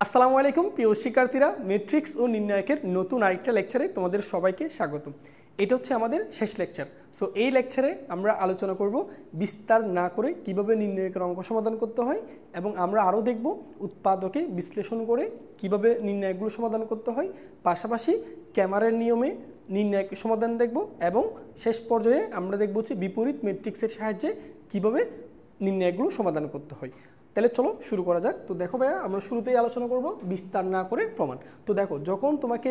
আসসালামু আলাইকুম প্রিয় শিক্ষার্থীরা, ম্যাট্রিক্স ও নির্ণায়কের নতুন আরেকটা লেকচারে তোমাদের সবাইকে স্বাগত। এটা হচ্ছে আমাদের শেষ লেকচার। সো এই লেকচারে আমরা আলোচনা করব বিস্তার না করে কিভাবে নির্ণায়কের অঙ্ক সমাধান করতে হয়, এবং আমরা আরও দেখব উৎপাদকে বিশ্লেষণ করে কিভাবে নির্ণায়কগুলো সমাধান করতে হয়। পাশাপাশি ক্যামারের নিয়মে নির্ণায়ক সমাধান দেখব, এবং শেষ পর্যায়ে আমরা দেখব হচ্ছে বিপরীত ম্যাট্রিক্সের সাহায্যে কিভাবে নির্ণায়কগুলো সমাধান করতে হয়। তাহলে চলো শুরু করা যাক। তো দেখো ভাইয়া, আমরা শুরুতেই আলোচনা করব বিস্তার না করে প্রমাণ। তো দেখো, যখন তোমাকে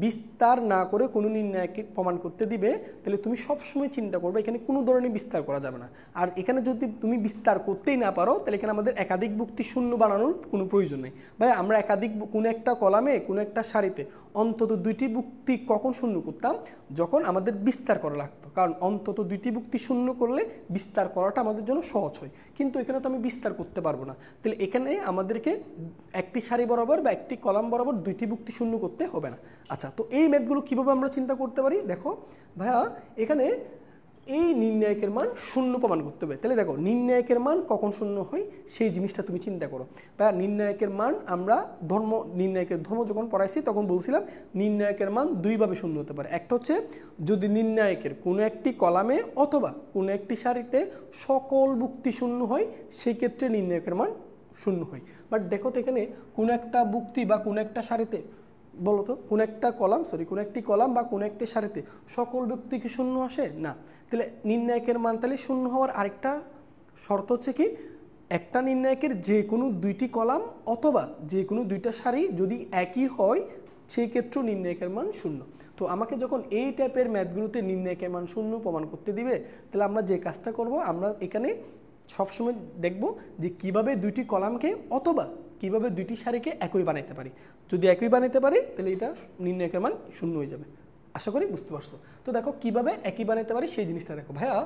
বিস্তার না করে কোনো নির্ণায়কে প্রমাণ করতে দিবে, তাহলে তুমি সবসময় চিন্তা করবে এখানে কোনো ধরনের বিস্তার করা যাবে না। আর এখানে যদি তুমি বিস্তার করতেই না পারো, তাহলে এখানে আমাদের একাধিক যুক্তি শূন্য বানানোর কোনো প্রয়োজন নেই। ভাই, আমরা একাধিক কোনো একটা কলামে কোনো একটা সারিতে অন্তত দুইটি যুক্তি কখন শূন্য করতাম? যখন আমাদের বিস্তার করা লাগতো, কারণ অন্তত দুইটি যুক্তি শূন্য করলে বিস্তার করাটা আমাদের জন্য সহজ হয়। কিন্তু এখানে তো আমি বিস্তার করতে পারবো না, তাহলে এখানে আমাদেরকে একটি সারি বরাবর বা একটি কলাম বরাবর দুইটি যুক্তি শূন্য করতে হবে না। আচ্ছা, তো এই ম্যাথগুলো কীভাবে আমরা চিন্তা করতে পারি? দেখো ভাইয়া, এখানে এই নির্ণায়কের মান শূন্য প্রমাণ করতে হবে। তাহলে দেখো, নির্ণায়কের মান কখন শূন্য হয় সেই জিনিসটা তুমি চিন্তা করো। বা নির্ণায়কের মান আমরা নির্ণায়কের ধর্ম যখন পড়াইছি তখন বলছিলাম নির্ণায়কের মান দুইভাবে শূন্য হতে পারে। একটা হচ্ছে যদি নির্ণায়কের কোনো একটি কলামে অথবা কোনো একটি সারিতে সকল যুক্তি শূন্য হয়, সেই ক্ষেত্রে নির্ণায়কের মান শূন্য হয়। বাট দেখো তো, এখানে কোনো একটা যুক্তি বা কোনো একটা সারিতে বলো তো, কোনো একটি কলাম বা কোনো একটি সারিতে সকল ব্যক্তি কি শূন্য আসে? না। তাহলে নির্ণায়কের মান তাহলে শূন্য হওয়ার আরেকটা শর্ত হচ্ছে কি, একটা নির্ণায়কের যে কোনো দুইটি কলাম অথবা যে কোনো দুইটা সারি যদি একই হয়, সেই ক্ষেত্রেও নির্ণায়কের মান শূন্য। তো আমাকে যখন এই টাইপের ম্যাথগুলোতে নির্ণায়কের মান শূন্য প্রমাণ করতে দিবে, তাহলে আমরা যে কাজটা করব, আমরা এখানে সবসময় দেখব যে কিভাবে দুইটি কলামকে অথবা কিভাবে দুইটি সারিকে একই বানাইতে পারি। যদি একই বানাইতে পারি, তাহলে এটা নির্ণায়কের মান শূন্য হয়ে যাবে। আশা করি বুঝতে পারছো। তো দেখো কিভাবে একই বানাইতে পারি সেই জিনিসটা দেখো। ভাইয়া,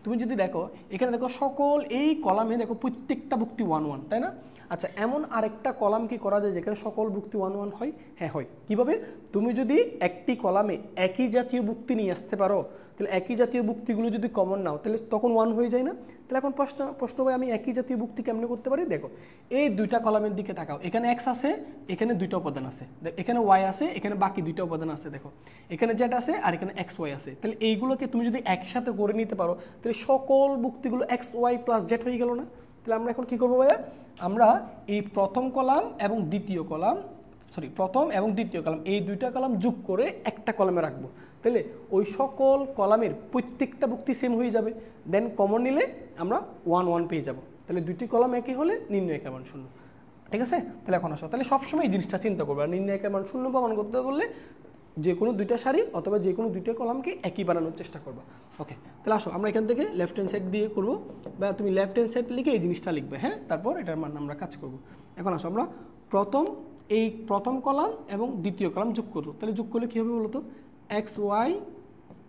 তুমি যদি দেখো এখানে দেখো সকল এই কলামে দেখো প্রত্যেকটা যুক্তি 1 1, তাই না? আচ্ছা, এমন আরেকটা কলাম কি করা যায় যেখানে সকল যুক্তি 1 1 হয়? হ্যাঁ, হয়। কিভাবে? তুমি যদি একটি কলামে একই জাতীয় যুক্তি নিয়ে আসতে পারো, তাহলে একই জাতীয় যুক্তিগুলো যদি কমন নাও, তাহলে তখন 1 হয়ে যায় না? তাহলে এখন প্রশ্ন ভাই, আমি একই জাতীয় যুক্তি কেমনে করতে পারি? দেখো, এই দুইটা কলামের দিকে তাকাও। এখানে এক্স আছে, এখানে দুইটা উপাদান আছে। এখানে ওয়াই আছে, এখানে বাকি দুইটা উপাদান আছে। দেখো, এখানে জেড আছে আর এখানে এক্স ওয়াই আছে। তাহলে এইগুলোকে তুমি যদি একসাথে করে নিতে পারো, তাহলে সকল যুক্তিগুলো এক্স ওয়াই প্লাস জেড হয়ে গেল না? তাহলে আমরা এখন কি করবো ভাইয়া? আমরা এই প্রথম এবং দ্বিতীয় কলাম এই দুইটা কলাম যোগ করে একটা কলামে রাখবো। তাহলে ওই সকল কলামের প্রত্যেকটা যুক্তি সেম হয়ে যাবে। দেন কমন নিলে আমরা 1 1 পেয়ে যাব। তাহলে দুইটি কলাম একই হলে নির্ণায়কের মান শূন্য। ঠিক আছে? তাহলে এখন আসো, তাহলে সবসময় এই জিনিসটা চিন্তা করবে। আর নির্ণায়কের মান শূন্য প্রমাণ করতে বললে যে কোনো দুইটা সারি অথবা যে কোনো দুইটা কলামকে একই বানানোর চেষ্টা করবা। ওকে, তাহলে আসো আমরা এখান থেকে লেফট হ্যান্ড সাইড দিয়ে করবো, বা তুমি লেফট হ্যান্ড সাইড লিখে এই জিনিসটা লিখবে। হ্যাঁ, তারপর এটার মান আমরা কাজ করব। এখন আসো আমরা প্রথম কলাম এবং দ্বিতীয় কলাম যোগ করবো। তাহলে যোগ করলে কী হবে বলো তো? X Y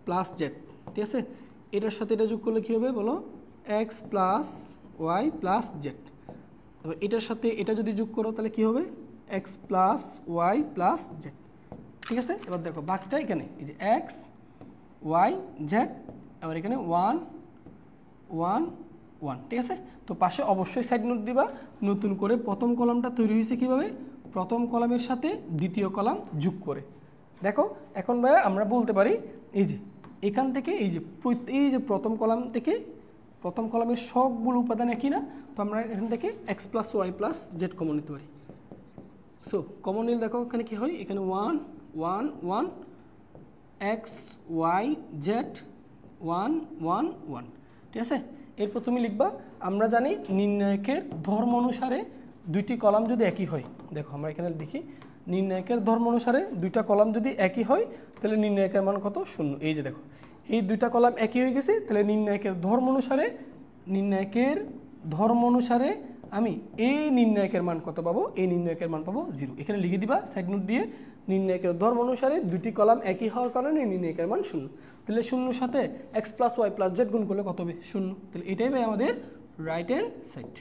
plus Z. ঠিক আছে? এটার সাথে এটা যোগ করলে কী হবে বলো? X plus Y plus Z. তবে এটার সাথে এটা যদি যোগ করো, তাহলে কী হবে? X plus Y plus Z. ঠিক আছে? এবার দেখো বাকিটা এখানে এই যে এক্স ওয়াই জেড, আবার এখানে 1 1 1। ঠিক আছে? তো পাশে অবশ্যই সাইড নোট দিবা। নতুন করে প্রথম কলামটা তৈরি হয়েছে কীভাবে? প্রথম কলামের সাথে দ্বিতীয় কলাম যোগ করে। দেখো এখন ভাইয়া আমরা বলতে পারি এই যে এখান থেকে এই যে প্রথম কলাম থেকে প্রথম কলামের সবগুলো উপাদান একই না? তো আমরা এখান থেকে X plus Y plus Z common নিতে পারি। সো কমন নিলে দেখো এখানে কী হয়? এখানে 1 1 1 এক্স ওয়াই জেড 1 1 1। ঠিক আছে? এরপর তুমি লিখবা, আমরা জানি নির্ণায়কের ধর্ম অনুসারে দুইটি কলাম যদি একই হয়, দেখো আমরা এখানে দেখি নির্ণায়কের ধর্ম অনুসারে দুইটা কলাম যদি একই হয়, তাহলে নির্ণায়কের মান কত? শূন্য। এই যে দেখো, এই দুইটা কলাম একই হয়ে গেছে, তাহলে নির্ণায়কের ধর্ম অনুসারে আমি এই নির্ণায়কের মান কত পাবো? এই নির্ণায়কের মান পাবো 0। এখানে লিখে দিবা সাইড নোট দিয়ে, নির্ণায়কের ধর্ম অনুসারে দুটি কলাম একই হওয়ার কারণে নির্ণায়কের মান 0। তাহলে 0 সাথে X plus Y plus Z গুণ করলে কত হবে? 0। তাহলে এটাই ভাই আমাদের রাইট হ্যান্ড সাইড।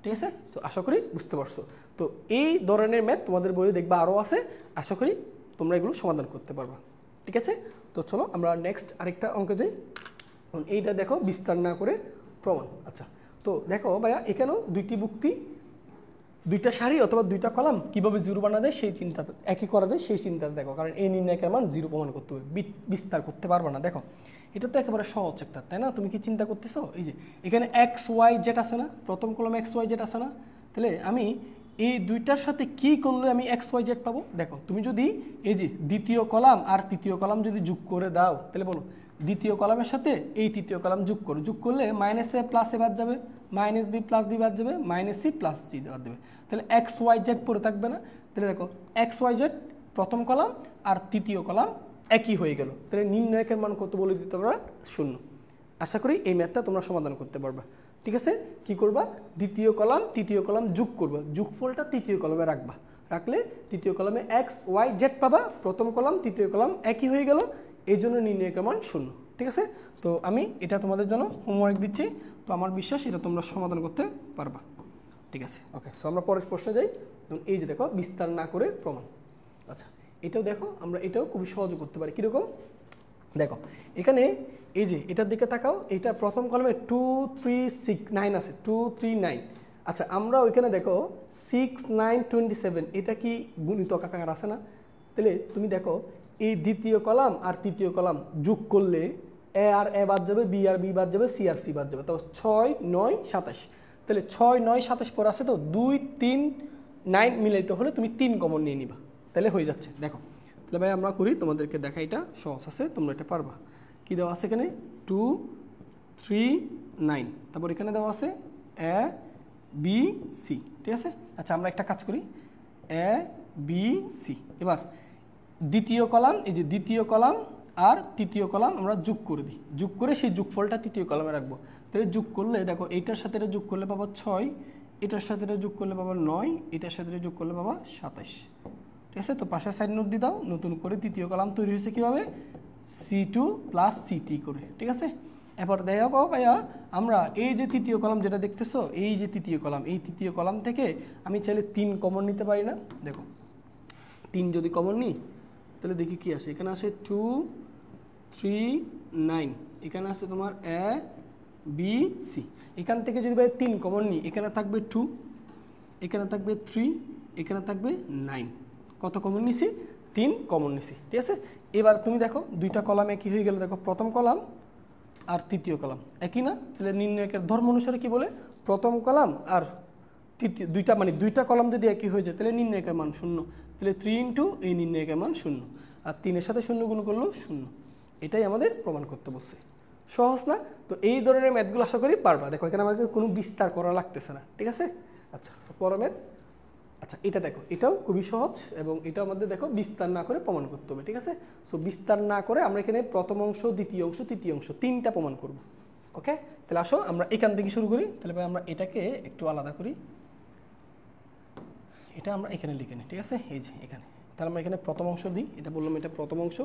ঠিক আছে? তো আশা করি বুঝতে পারছো। তো এই ধরনের ম্যাথ তোমাদের বইয়ে দেখবা আরও আছে, আশা করি তোমরা এগুলো সমাধান করতে পারবা। ঠিক আছে? তো চলো আমরা নেক্সট আরেকটা অঙ্কে যাই। এইটা দেখো, বিস্তার না করে প্রমাণ। আচ্ছা, তো দেখো ভাইয়া, এখানেও দুইটি যুক্তি দুইটা সারি অথবা দুইটা কলাম কিভাবে জিরো বানা যায় সেই চিন্তা একই করা যায় সেই চিন্তাটা দেখো, কারণ এই নির্ণায়কের মান জিরো প্রমাণ করতে হবে, বিস্তার করতে পারবে না। দেখো এটা তো একেবারে সহজ একটা, তাই না? তুমি কি চিন্তা করতেছো? এই যে এখানে এক্স ওয়াই জেড আছে না, প্রথম কলমে এক্স ওয়াই জেড আছে না, তাহলে আমি এই দুইটার সাথে কি করলে আমি এক্স ওয়াই জেড পাবো? দেখো তুমি যদি এই যে দ্বিতীয় কলাম আর তৃতীয় কলাম যদি যোগ করে দাও, তাহলে বলো দ্বিতীয় কলামের সাথে এই তৃতীয় কলাম যোগ করো, যোগ করলে মাইনাস এ প্লাস এ বাদ যাবে, মাইনাস বি প্লাস বি বাদ যাবে, মাইনাস সি প্লাস সি বাদ দেবে, তাহলে এক্স ওয়াই জেড পড়ে থাকবে না। তাহলে দেখো এক্স ওয়াই জেড প্রথম কলাম আর তৃতীয় কলাম একই হয়ে গেল, তাহলে নির্ণায়কের মান কত বলে দিতে পারবা? 0। আশা করি এই ম্যাথটা তোমরা সমাধান করতে পারবা। ঠিক আছে, কি করবা? দ্বিতীয় কলাম তৃতীয় কলাম যোগ করবা, যোগফলটা তৃতীয় কলামে রাখবা, রাখলে তৃতীয় কলামে এক্স ওয়াই জেড পাবা, প্রথম কলাম তৃতীয় কলাম একই হয়ে গেল, এই জন্য নির্ণায়কের মান 0। ঠিক আছে, তো আমি এটা তোমাদের জন্য হোমওয়ার্ক দিচ্ছি, তো আমার বিশ্বাস এটা তোমরা সমাধান করতে পারবা। ঠিক আছে, ওকে। সো আমরা পরের প্রশ্নে যাই। এই যে দেখো বিস্তার না করে প্রমাণ। আচ্ছা, এটাও দেখো আমরা এটাও খুবই সহজ করতে পারি। কীরকম? দেখো এখানে এই যে এটার দিকে তাকাও, এটা প্রথম কলমে 2 3 6 9 আছে, 2 3 9। আচ্ছা, আমরা ওইখানে দেখো 6 9 27, এটা কি গুণিতক আকার আছে না? তাহলে তুমি দেখো এই দ্বিতীয় কলাম আর তৃতীয় কলাম যোগ করলে এ আর এ বাদ যাবে, বি আর বি বাদ যাবে, সি আর সি বাদ যাবে, তো 6 9 27। তাহলে 6 9 27 পর আছে, তো 2 3 9 মিলাইতে হলে তুমি 3 কমন নিয়ে নিবা, তাহলে হয়ে যাচ্ছে। দেখো তাহলে ভাই আমরা করি, তোমাদেরকে দেখা, এটা সহজ আছে, তোমরা এটা পারবা। কি দেওয়া আছে এখানে? 2 3 9, তারপর এখানে দেওয়া আছে এ বি সি। ঠিক আছে, আচ্ছা আমরা একটা কাজ করি, এ বি সি। এবার দ্বিতীয় কলাম, এই যে দ্বিতীয় কলাম আর তৃতীয় কলাম আমরা যোগ করে দিই, যোগ করে সেই যোগফলটা তৃতীয় কলামে রাখবো। তাহলে যোগ করলে দেখো এইটার সাথে এটা যোগ করলে পাবো 6, এটার সাথে এটা যোগ করলে পাবো 9, এটার সাথে এটা যোগ করলে পাবো 27। ঠিক আছে, তো পাশে সাইড নোট দিয়ে দাও। নতুন করে তৃতীয় কলাম তৈরি হয়েছে কীভাবে? C2 প্লাস CT করে। ঠিক আছে, এবার দেখো ভাইয়া আমরা এই যে তৃতীয় কলাম যেটা দেখতেছো, এই যে তৃতীয় কলাম, এই তৃতীয় কলাম থেকে আমি চাইলে 3 কমন নিতে পারি না? দেখো 3 যদি কমন নিই তাহলে দেখি কি আসে। এখানে আসে 2 3 9, এখানে আসে তোমার এ বি সি। এখান থেকে যদি ভাই 3 কমন নিই, এখানে থাকবে 2, এখানে থাকবে 3, এখানে থাকবে 9। কত কমন নিছি? 3 কমন নিছি। ঠিক আছে, এবার তুমি দেখো দুইটা কলাম একই হয়ে গেল। দেখো প্রথম কলাম আর তৃতীয় কলাম একই না? তাহলে নির্ণায়কের ধর্ম অনুসারে কি বলে? প্রথম কলাম আর তৃতীয় দুইটা কলাম যদি একই হয়ে যায় তাহলে নির্ণায়কের মান 0। তাহলে 3 ইন্টু এই নির্ণায়কের মান 0, আর 3-এর সাথে 0 গুণ করলেও 0। এটাই আমাদের প্রমাণ করতে বলছে। সহজ না? তো এই ধরনের ম্যাথগুলো আশা করি পারবা। দেখো এখানে আমাকে কোনো বিস্তার করা লাগতেছে না। ঠিক আছে, আচ্ছা পরের ম্যাথ। আচ্ছা এটা দেখো, এটাও খুবই সহজ, এবং এটাও আমাদের দেখো বিস্তার না করে প্রমাণ করতে হবে। ঠিক আছে, সো বিস্তার না করে আমরা এখানে প্রথম অংশ, দ্বিতীয় অংশ, তৃতীয় অংশ 3টা প্রমাণ করব। ওকে, তাহলে আসো আমরা এখান থেকে শুরু করি। তাহলে ভাই আমরা এটাকে একটু আলাদা করি, এটা আমরা এখানে লিখে নিই। ঠিক আছে, এই যে এখানে, তাহলে আমরা এখানে প্রথম অংশ দিই। এটা বললাম এটা প্রথম অংশ,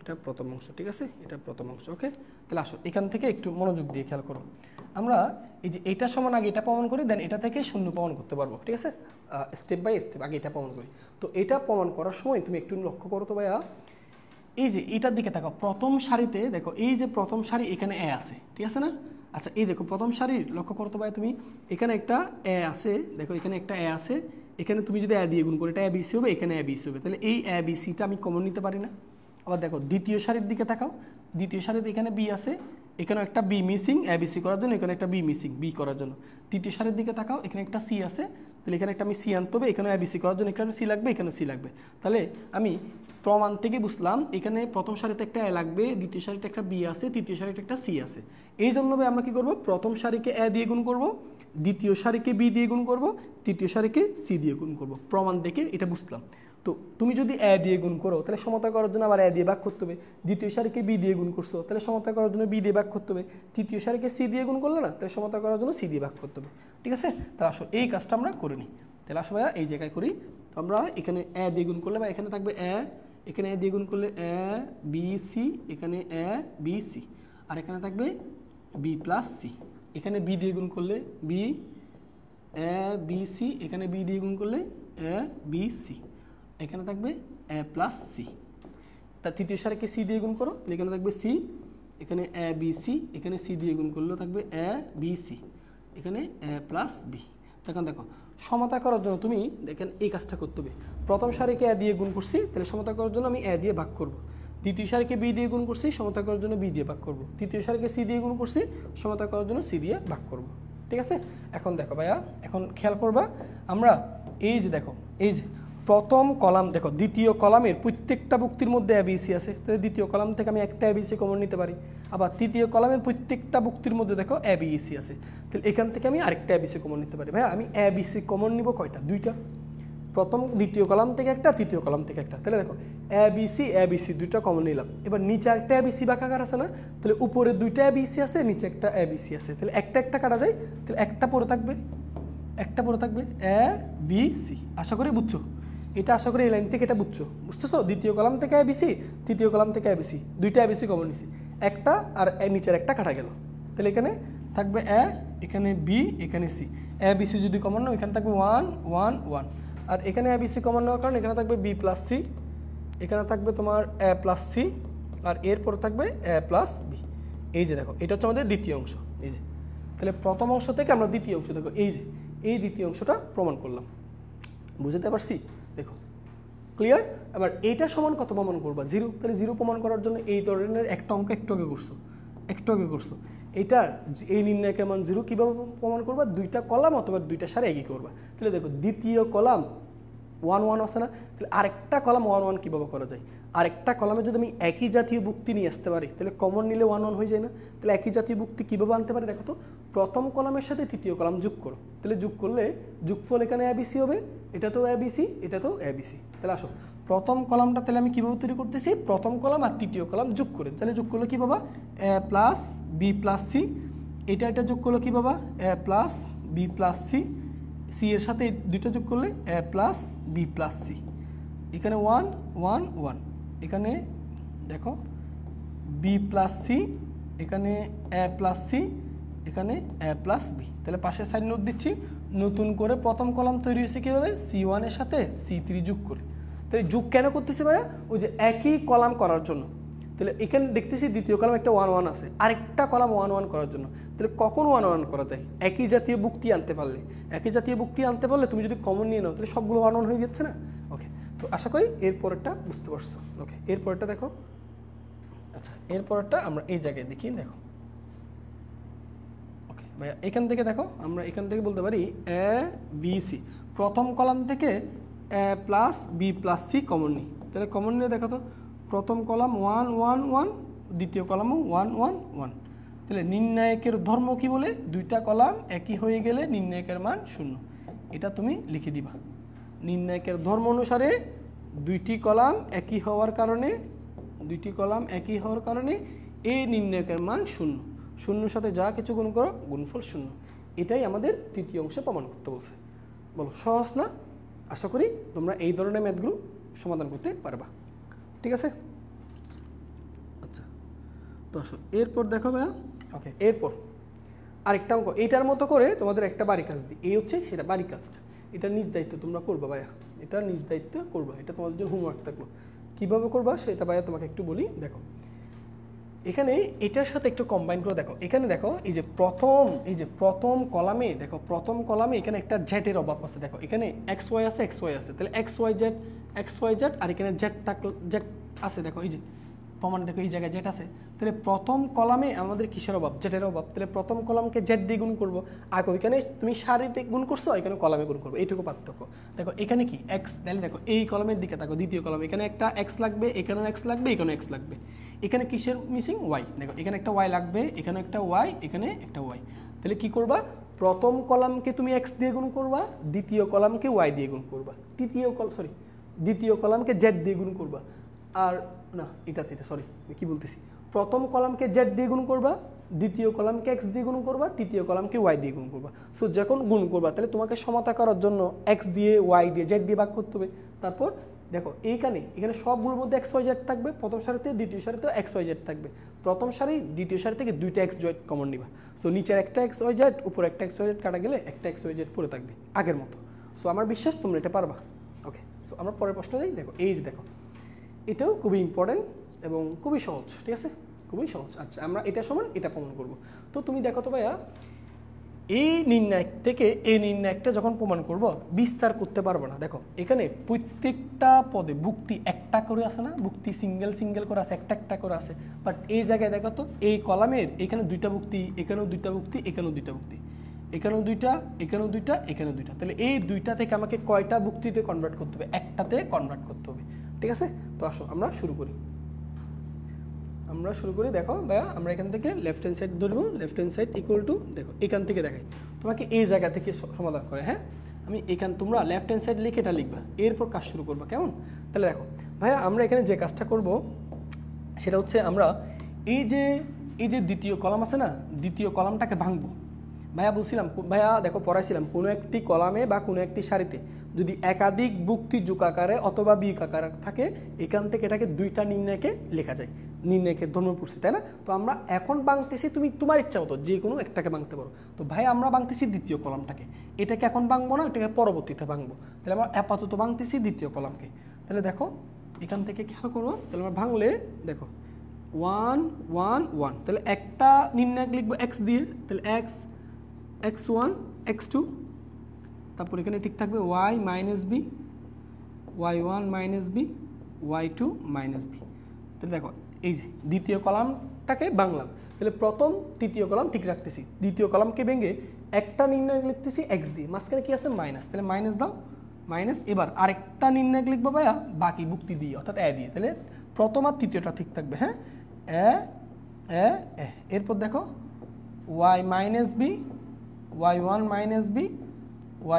এটা প্রথম অংশ। ঠিক আছে, এটা প্রথম অংশ। ওকে, তাহলে আসো এখান থেকে একটু মনোযোগ দিয়ে খেয়াল করো। আমরা এই যে এটা সমান আগে এটা প্রমাণ করি, দেন এটা থেকে 0 প্রমাণ করতে পারবো। ঠিক আছে, স্টেপ বাই স্টেপ আগে এটা প্রমাণ করি। তো এটা প্রমাণ করার সময় তুমি একটু লক্ষ্য করো তো ভাইয়া, এই যে এটার দিকে তাকাও, প্রথম সারিতে দেখো এই যে প্রথম সারি এখানে এ আছে। ঠিক আছে না? আচ্ছা এই দেখো প্রথম সারির লক্ষ্য করো তো ভাই তুমি, এখানে একটা এ আছে, দেখো এখানে একটা এ আছে, এখানে তুমি যদি এ দিয়ে গুণ করো এটা এ বি সি হবে, এখানে এ বি সি হবে, তাহলে এই এ বি সিটা আমি কমন নিতে পারি না? আবার দেখো দ্বিতীয় সারির দিকে তাকাও, দ্বিতীয় সারিতে এখানে বি আছে, এখানে একটা বি মিসিং এবিসি করার জন্য, এখানে একটা বি মিসিং বি করার জন্য। তৃতীয় সারির দিকে তাকাও, এখানে একটা সি আছে, তাহলে এখানে একটা আমি সি আনতে হবে, এখানে এবিসি করার জন্য এখানে সি লাগবে, এখানে সি লাগবে। তাহলে আমি প্রমাণ থেকে বুঝলাম এখানে প্রথম সারিতে একটা এ লাগবে, দ্বিতীয় সারিতে একটা বি আছে, তৃতীয় সারিতে একটা সি আছে। এই জন্য আমরা কি করব? প্রথম সারিকে এ দিয়ে গুণ করব, দ্বিতীয় সারিকে বি দিয়ে গুণ করব, তৃতীয় সারিকে সি দিয়ে গুণ করব। প্রমাণ দেখে এটা বুঝলাম। তো তুমি যদি এ দিয়ে গুণ করো তাহলে সমতা করার জন্য আবার এ দিয়ে ভাগ করতে হবে। দ্বিতীয় সারিকে বি দিয়ে গুণ করছো, তাহলে সমতা করার জন্য বি দিয়ে ভাগ করতে হবে। তৃতীয় সারিকে সি দিয়ে গুণ করলে না, তাহলে সমতা করার জন্য সি দিয়ে ভাগ করতে হবে। ঠিক আছে, তাহলে আসো এই কাজটা আমরা করে নিই। তাহলে আসো ভাইয়া এই জায়গায় করি। তো আমরা এখানে এ দিয়ে গুণ করলে বা এখানে থাকবে এ, এখানে এ দিয়ে গুণ করলে এ বি সি, এখানে এ বি সি, আর এখানে থাকবে বি প্লাস সি। এখানে বি দিয়ে গুণ করলে বি এ বি সি, এখানে বি দিয়ে গুণ করলে এ বি সি, এখানে থাকবে এ প্লাস সি। তা তৃতীয় সারিকে সি দিয়ে গুণ করো, তাহলে এখানে থাকবে সি, এখানে এ বি সি, এখানে সি দিয়ে গুণ করলেও থাকবে এ বি সি, এখানে এ প্লাস বি। এখন দেখো সমতা করার জন্য তুমি দেখেন এই কাজটা করতে হবে। প্রথম সারিকে এ দিয়ে গুণ করছি, তাহলে সমতা করার জন্য আমি এ দিয়ে ভাগ করব। দ্বিতীয় সারিকে বি দিয়ে গুণ করছি, সমতা করার জন্য বি দিয়ে ভাগ করব। তৃতীয় সারিকে সি দিয়ে গুণ করছি, সমতা করার জন্য সি দিয়ে ভাগ করব। ঠিক আছে? এখন দেখো ভাইয়া, এখন খেয়াল করবা, আমরা এই যে দেখো এই যে প্রথম কলাম দেখো, দ্বিতীয় কলামের প্রত্যেকটা ভুক্তির মধ্যে এবিসি আছে, তাহলে দ্বিতীয় কলাম থেকে আমি একটা এবিসি কমন নিতে পারি। আবার তৃতীয় কলামের প্রত্যেকটা ভুক্তির মধ্যে দেখো এবিসি আছে, তাহলে এখান থেকে আমি আরেকটা এবিসি কমন নিতে পারি। ভাইয়া আমি এবিসি কমন নিব কয়টা? দুইটা। প্রথম দ্বিতীয় কলাম থেকে একটা, তৃতীয় কলাম থেকে একটা। তাহলে দেখো এবিসি দুইটা কমন নিলাম। এবার নিচে একটা এবিসি বাঁকাকার আছে না, তাহলে উপরে দুইটা এবিসি আছে, নিচে একটা এবিসি আছে, তাহলে একটা একটা কাটা যায়, তাহলে একটা পড়ে থাকবে, একটা পড়ে থাকবে এ বি সি। আশা করি বুঝছো এটা, আশা করি এই লাইন থেকে এটা বুঝছো, বুঝতেছো? দ্বিতীয় কলাম থেকে এবিসি, তৃতীয় কলাম থেকে এবিসি, দুইটা এবিসি কমন নিছি, একটা আর নিচের একটা কাটা গেল, তাহলে এখানে থাকবে এ, এখানে বি, এখানে সি। এবিসি যদি কমন নাও এখানে থাকবে 1 1 1, আর এখানে এবিসি কমন নেওয়ার কারণে এখানে থাকবে বি প্লাস সি, এখানে থাকবে তোমার এ প্লাস সি, আর এরপর থাকবে এ প্লাস বি। এই যে দেখো এটা হচ্ছে আমাদের দ্বিতীয় অংশ। এই যে তাহলে প্রথম অংশ থেকে আমরা দ্বিতীয় অংশ দেখো, এই যে এই দ্বিতীয় অংশটা প্রমাণ করলাম, বুঝতে পারছি? দেখো ক্লিয়ার? এবার এইটা সমান কত প্রমাণ করবা? 0। তাহলে 0 প্রমাণ করার জন্য এই ধরনের একটা অঙ্ক একটু আগে করছো, এইটার এই নির্ণায়কের মান 0 কীভাবে প্রমাণ করবা? দুইটা কলাম অথবা দুইটা সারি একই করবা। তাহলে দেখো দ্বিতীয় কলাম 1 1 আছে না, তাহলে আরেকটা কলাম 1 1 কীভাবে করা যায়? আরেকটা কলামে যদি আমি একই জাতীয় ভুক্তি নিয়ে আসতে পারি, তাহলে কমন নিলে 1 1 হয়ে যায় না? তাহলে একই জাতীয় ভুক্তি কীভাবে আনতে পারি? দেখো তো, প্রথম কলামের সাথে তৃতীয় কলাম যোগ করো, তাহলে যোগ করলে যোগফল এখানে এবিসি হবে, এটা তো এবিসি, এটা তো এবিসি। তাহলে আসো প্রথম কলামটা তাহলে আমি কীভাবে তৈরি করতেছি? প্রথম কলাম আর তৃতীয় কলাম যোগ করে, তাহলে যোগ করলে কী পাবা? A plus B plus C. এটা যোগ করলে কী পাবা? A plus B plus C. C এর সাথে দুইটা যোগ করলে A plus B plus C. এখানে 1 1 1, এখানে দেখো বি প্লাস সি, এখানে এ প্লাস সি, এখানে এ প্লাস বি। তাহলে পাশে সাইড নোট দিচ্ছি, নতুন করে প্রথম কলাম তৈরি হয়েছে কীভাবে? C1 এর সাথে C3 যোগ করে। তাহলে যোগ কেন করতেছি ভাইয়া? ওই যে একই কলাম করার জন্য। তাহলে এখানে দেখতেছি দ্বিতীয় কলাম একটা 1 1 আছে, আরেকটা কলাম 1 1 করার জন্য। তাহলে কখন 1 1 করা যায়? একই জাতীয় ভুক্তি আনতে পারলে। একই জাতীয় ভুক্তি আনতে পারলে তুমি যদি কমন নিয়ে নাও, তাহলে সবগুলো 1 1 হয়ে যাচ্ছে না? ওকে, তো আশা করি এরপরেরটা বুঝতে পারছো। ওকে, এরপরেরটা দেখো। আচ্ছা, এরপরেরটা আমরা এই জায়গায় দেখি, দেখো। ওকে ভাইয়া, এখান থেকে দেখো, আমরা এখান থেকে বলতে পারি এ বি সি। প্রথম কলাম থেকে A plus B plus C common নিই, তাহলে কমন নিয়ে দেখো তো, প্রথম কলাম 1 1 1, দ্বিতীয় কলামও 1 1 1। তাহলে নির্ণায়কের ধর্ম কি বলে? দুইটা কলাম একই হয়ে গেলে নির্ণায়কের মান 0। এটা তুমি লিখে দিবা। নির্ণায়কের ধর্ম অনুসারে দুইটি কলাম একই হওয়ার কারণে এই নির্ণায়কের মান 0। 0-র সাথে যা কিছু গুণ করো, গুণফল 0। এটাই আমাদের তৃতীয় অংশে প্রমাণ করতে বলছে। বলো সহজ না? আশা করি তোমরা এই ধরনের ম্যাথগুলো সমাধান করতে পারবা। ঠিক আছে? আচ্ছা, তো আসো এরপর দেখো ভাইয়া। ওকে, এরপর আরেকটা অঙ্ক এইটার মতো করে তোমাদের একটা বাড়ি কাজ দিই। এই হচ্ছে সেটা বাড়ি কাজটা, এটা নিজ দায়িত্ব তোমরা করবা ভাইয়া, এটা নিজ দায়িত্ব করবা, এটা তোমাদের জন্য হোমওয়ার্ক থাকলো। কীভাবে করবা সেটা ভাইয়া তোমাকে একটু বলি। দেখো এখানে এটার সাথে একটু কম্বাইন করে দেখো, এখানে দেখো এই যে প্রথম কলামে দেখো, প্রথম কলামে এখানে একটা জেটের অভাব আছে। দেখো এখানে এক্স ওয়াই আছে, তাহলে এক্স ওয়াই জেড, আর এখানে জেড আছে। দেখো এই যে প্রমাণ, দেখো এই জায়গায় জেড আছে। তাহলে প্রথম কলামে আমাদের কিসের অভাব? জেটের অভাব। তাহলে প্রথম কলামকে জেড দিয়ে গুণ করবো। আগে ওইখানে তুমি সারিতে গুণ করছো, এখানে কলামে গুণ করবো, এইটুকু পার্থক্য। দেখো এখানে কি এক্স, তাহলে দেখো এই কলামের দিকে দেখো, দ্বিতীয় কলাম, এখানে একটা এক্স লাগবে, এখানেও এক্স লাগবে, এখানেও এক্স লাগবে। এখানে কিসের মিসিং? ওয়াই। দেখো এখানে একটা ওয়াই লাগবে, এখানে একটা ওয়াই, এখানে একটা ওয়াই। তাহলে কি করবা? প্রথম কলামকে তুমি এক্স দিয়ে গুণ করবা, দ্বিতীয় কলামকে ওয়াই দিয়ে গুণ করবা, দ্বিতীয় কলামকে জেড দিয়ে গুণ করবা। আর না, এটা সরি, কি বলতেছি, প্রথম কলামকে জেড দিয়ে গুণ করবা, দ্বিতীয় কলামকে এক্স দিয়ে গুণ করবা, তৃতীয় কলামকে ওয়াই দিয়ে গুণ করবা। সো যখন গুণ করবা, তাহলে তোমাকে সমতা করার জন্য এক্স দিয়ে, ওয়াই দিয়ে, জেড দিয়ে ভাগ করতে হবে। তারপর দেখো এখানে সবগুলোর মধ্যে এক্স ওয়াই জেড থাকবে, প্রথম সারিতে, দ্বিতীয় সারিতেও এক্স ওয়াই জেড থাকবে। প্রথম সারি দ্বিতীয় সারি থেকে দুইটা এক্স ওয়াই কমন নিবা। সো নিচের একটা এক্স ওয়াই জেড, উপর একটা এক্স ওয়াই জেড কাটা গেলে একটা এক্স ওয়াই জেড পড়ে থাকবে আগের মতো। সো আমার বিশ্বাস তোমরা এটা পারবা। ওকে, সো আমরা পরের প্রশ্ন যাই। দেখো এই যে দেখো, এটাও খুবই ইম্পর্টেন্ট এবং খুবই সহজ। ঠিক আছে, খুবই সহজ। আচ্ছা, আমরা এটা সমান এটা প্রমাণ করব। তো তুমি দেখো তো ভাইয়া, এই নির্ণায়ক থেকে এই নির্ণায়কটা যখন প্রমাণ করব বিস্তার করতে পারবো না। দেখো এখানে প্রত্যেকটা পদে ভুক্তি একটা করে আছে না, ভুক্তি সিঙ্গেল সিঙ্গেল করে আছে, একটা একটা করে আছে। বাট এই জায়গায় দেখো তো এই কলামের এখানে দুইটা ভুক্তি, এখানেও দুইটা ভুক্তি, এখানেও দুইটা ভুক্তি, এখানেও দুইটা, এখানেও দুইটা, এখানেও দুইটা। তাহলে এই দুইটা থেকে আমাকে কয়টা ভুক্তিতে কনভার্ট করতে হবে? একটাতে কনভার্ট করতে হবে। ঠিক আছে, তো আসো আমরা শুরু করি। দেখো ভাইয়া, আমরা এখান থেকে লেফট হ্যান্ড সাইড ধরবো। Left hand side equal to, দেখো এখান থেকে দেখাই তোমাকে এই জায়গা থেকে সমাধান করে। হ্যাঁ, আমি এখান, তোমরা লেফট হ্যান্ড সাইড লিখে এটা লিখবা, এরপর কাজ শুরু করবা, কেমন? তাহলে দেখো ভাইয়া, আমরা এখানে যে কাজটা করব সেটা হচ্ছে আমরা এই যে দ্বিতীয় কলাম আছে না, দ্বিতীয় কলামটাকে ভাঙবো। ভাইয়া বলছিলাম, ভাইয়া দেখো পড়াইছিলাম, কোনো একটি কলামে বা কোনো একটি সারিতে যদি একাধিক ভুক্তি যোগ আকারে অথবা বিয়োগ আকারে থাকে, এখান থেকে এটাকে দুইটা নির্ণয়কে লেখা যায়, নির্ণয়কে ধর্ম পড়ছি, তাই না? তো আমরা এখন ভাঙতেছি, তুমি তোমার ইচ্ছা মতো যে কোনো একটাকে ভাঙতে পারো। তো ভাই আমরা ভাঙতেছি দ্বিতীয় কলামটাকে, এটাকে এখন ভাঙবো না, এটাকে পরবর্তীতে ভাঙবো। তাহলে আমরা আপাতত ভাঙতেছি দ্বিতীয় কলামকে। তাহলে দেখো এখান থেকে খেয়াল করো, তাহলে আমরা ভাঙলে দেখো 1 1 1, তাহলে একটা নির্ণায়ক লিখবো এক্স দিয়ে, তাহলে এক্স x1 x2, তারপর এখানে ঠিক থাকবে y minus B, y1 minus B, y2 minus B. তাহলে দেখো এই যে দ্বিতীয় কলামটাকে ভাঙলাম, তাহলে প্রথম তৃতীয় কলাম ঠিক রাখতেছি, দ্বিতীয় কলামকে ভেঙে একটা নির্ণায়ক লিখতেছি x দিয়ে, মাঝখানে কি আছে মাইনাস, তাহলে মাইনাস দাও, মাইনাস। এবার আরেকটা নির্ণায়ক লিখবো ভাইয়া বাকি ভুক্তি দিয়ে, অর্থাৎ এ দিয়ে, তাহলে প্রথম আর তৃতীয়টা ঠিক থাকবে। হ্যাঁ, এ এ, এরপর দেখো y minus B, y1 minus B,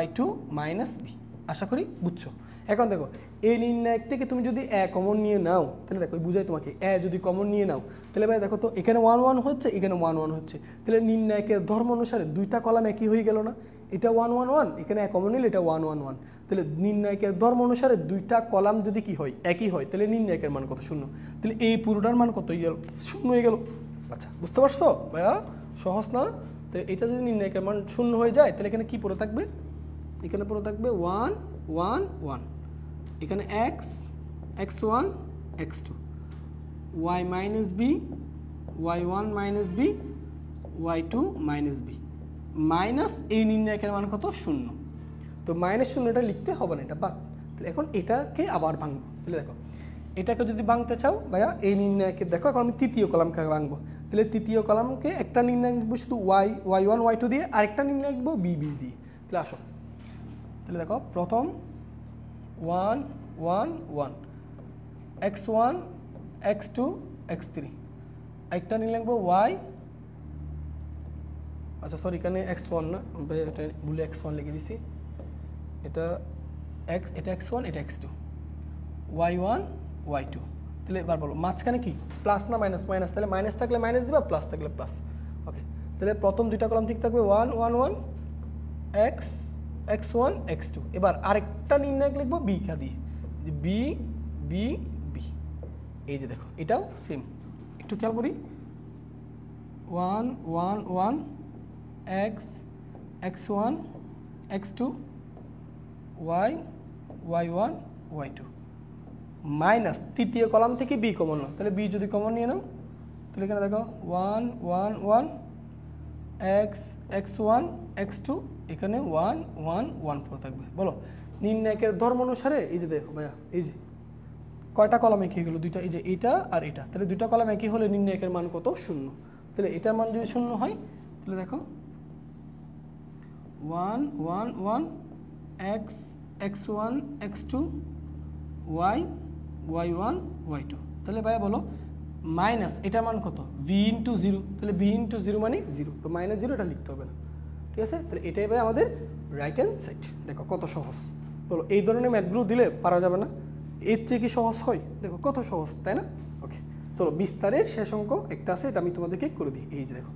y2 minus B. আশা করি বুঝছো। এখন দেখো এই নির্ণায়ক থেকে তুমি যদি এ কমন নিয়ে নাও, তাহলে দেখো বুঝাই তোমাকে, এ যদি কমন নিয়ে নাও, তাহলে ভাই দেখো তো এখানে 1 1 হচ্ছে, এখানে 1 1 হচ্ছে, তাহলে নির্ণায়কের ধর্ম অনুসারে দুইটা কলাম একই হয়ে গেল না? এটা 1 1 1, এখানে এ কমন নিলে এটা 1 1 1, তাহলে নির্ণায়কের ধর্ম অনুসারে দুইটা কলাম যদি কি হয়, একই হয়, তাহলে নির্ণায়কের মান কত? শূন্য। তাহলে এই পুরোটার মান কত হয়ে গেল? শূন্য হয়ে গেল। আচ্ছা, বুঝতে পারছো ভাইয়া? সহজ না? তো এটা যদি নির্ণায়কের মান শূন্য হয়ে যায়, তাহলে এখানে কি পড়ে থাকবে? এখানে পড়ে থাকবে 1 1 1, এখানে x x1 x2, y minus B, y1 minus B, y2 minus B, minus এই নির্ণায়কের মান কত? শূন্য। তো মাইনাস শূন্যটা লিখতে হবে না, এটা বাদ। তাহলে এখন এটাকে আবার ভাঙবো। তাহলে দেখো এটাকে যদি ভাঙতে চাও ভাইয়া, এই নির্ণায়কের দেখো এখন আমি তৃতীয় কলামকে ভাঙবো, তাহলে তৃতীয় কলামকে একটা নির্ণায়ক লিখবো শুধু y1 y2 দিয়ে, আরেকটা নির্ণায়ক লিখবো b দিয়ে। তাহলে আসো, তাহলে দেখো প্রথম 1 1 1, x1 x2 x3, একটা নির্ণায়ক লিখবো y, আচ্ছা সরি এখানে x1 না, এটা ভুলে x1 লিখে দিছি, এটা x1, এটা x2, y1 y2। তাহলে এবার বলো মাঝখানে কি প্লাস না মাইনাস? মাইনাস, তাহলে মাইনাস থাকলে মাইনাস দিবা, প্লাস থাকলে প্লাস। ওকে, তাহলে প্রথম দুইটা কলাম ঠিক থাকবে 1 1 1, x x1 x2। এবার আরেকটা নির্ণায়ক লিখবো বি কা দিয়ে, বি বি বি। এই যে দেখো এটাও সেম, একটু খেয়াল করি, 1 1 1, x x1 x2, y y1 y2, minus তৃতীয় কলাম থেকে বি কমন নাও, তাহলে বি যদি কমন নিয়ে নাও, তাহলে এখানে দেখো 1 1 1, x x1 x2, এখানে 1 1 1 পড়ে থাকবে। বলো নির্ণায়কের ধর্ম অনুসারে এই যে দেখো ভাইয়া, এই যে কয়টা কলাম একই গেলো? দুইটা, এই যে এটা আর এটা, তাহলে দুইটা কলাম একই হলে নির্ণায়কের মান কত? শূন্য। তাহলে এটার মান যদি শূন্য হয়, তাহলে দেখো 1 1 1, x x1 x2, y y1 y2। তাহলে ভাইয়া বলো মাইনাস এটার মান কত? v ইন্টু 0, তাহলে v ইন্টু 0 মানে 0, তো মাইনাস 0 এটা লিখতে হবে না। ঠিক আছে, তাহলে এটাই ভাই আমাদের রাইট হ্যান্ড সাইড। দেখো কত সহজ। বলো এই ধরনের ম্যাথগুলো দিলে পারা যাবে না? এর চেয়ে কি সহজ হয়? দেখো কত সহজ, তাই না? ওকে, চলো বিস্তারের শেষ অঙ্ক একটা আছে, এটা আমি তোমাদেরকে করে দিই। এই যে দেখো,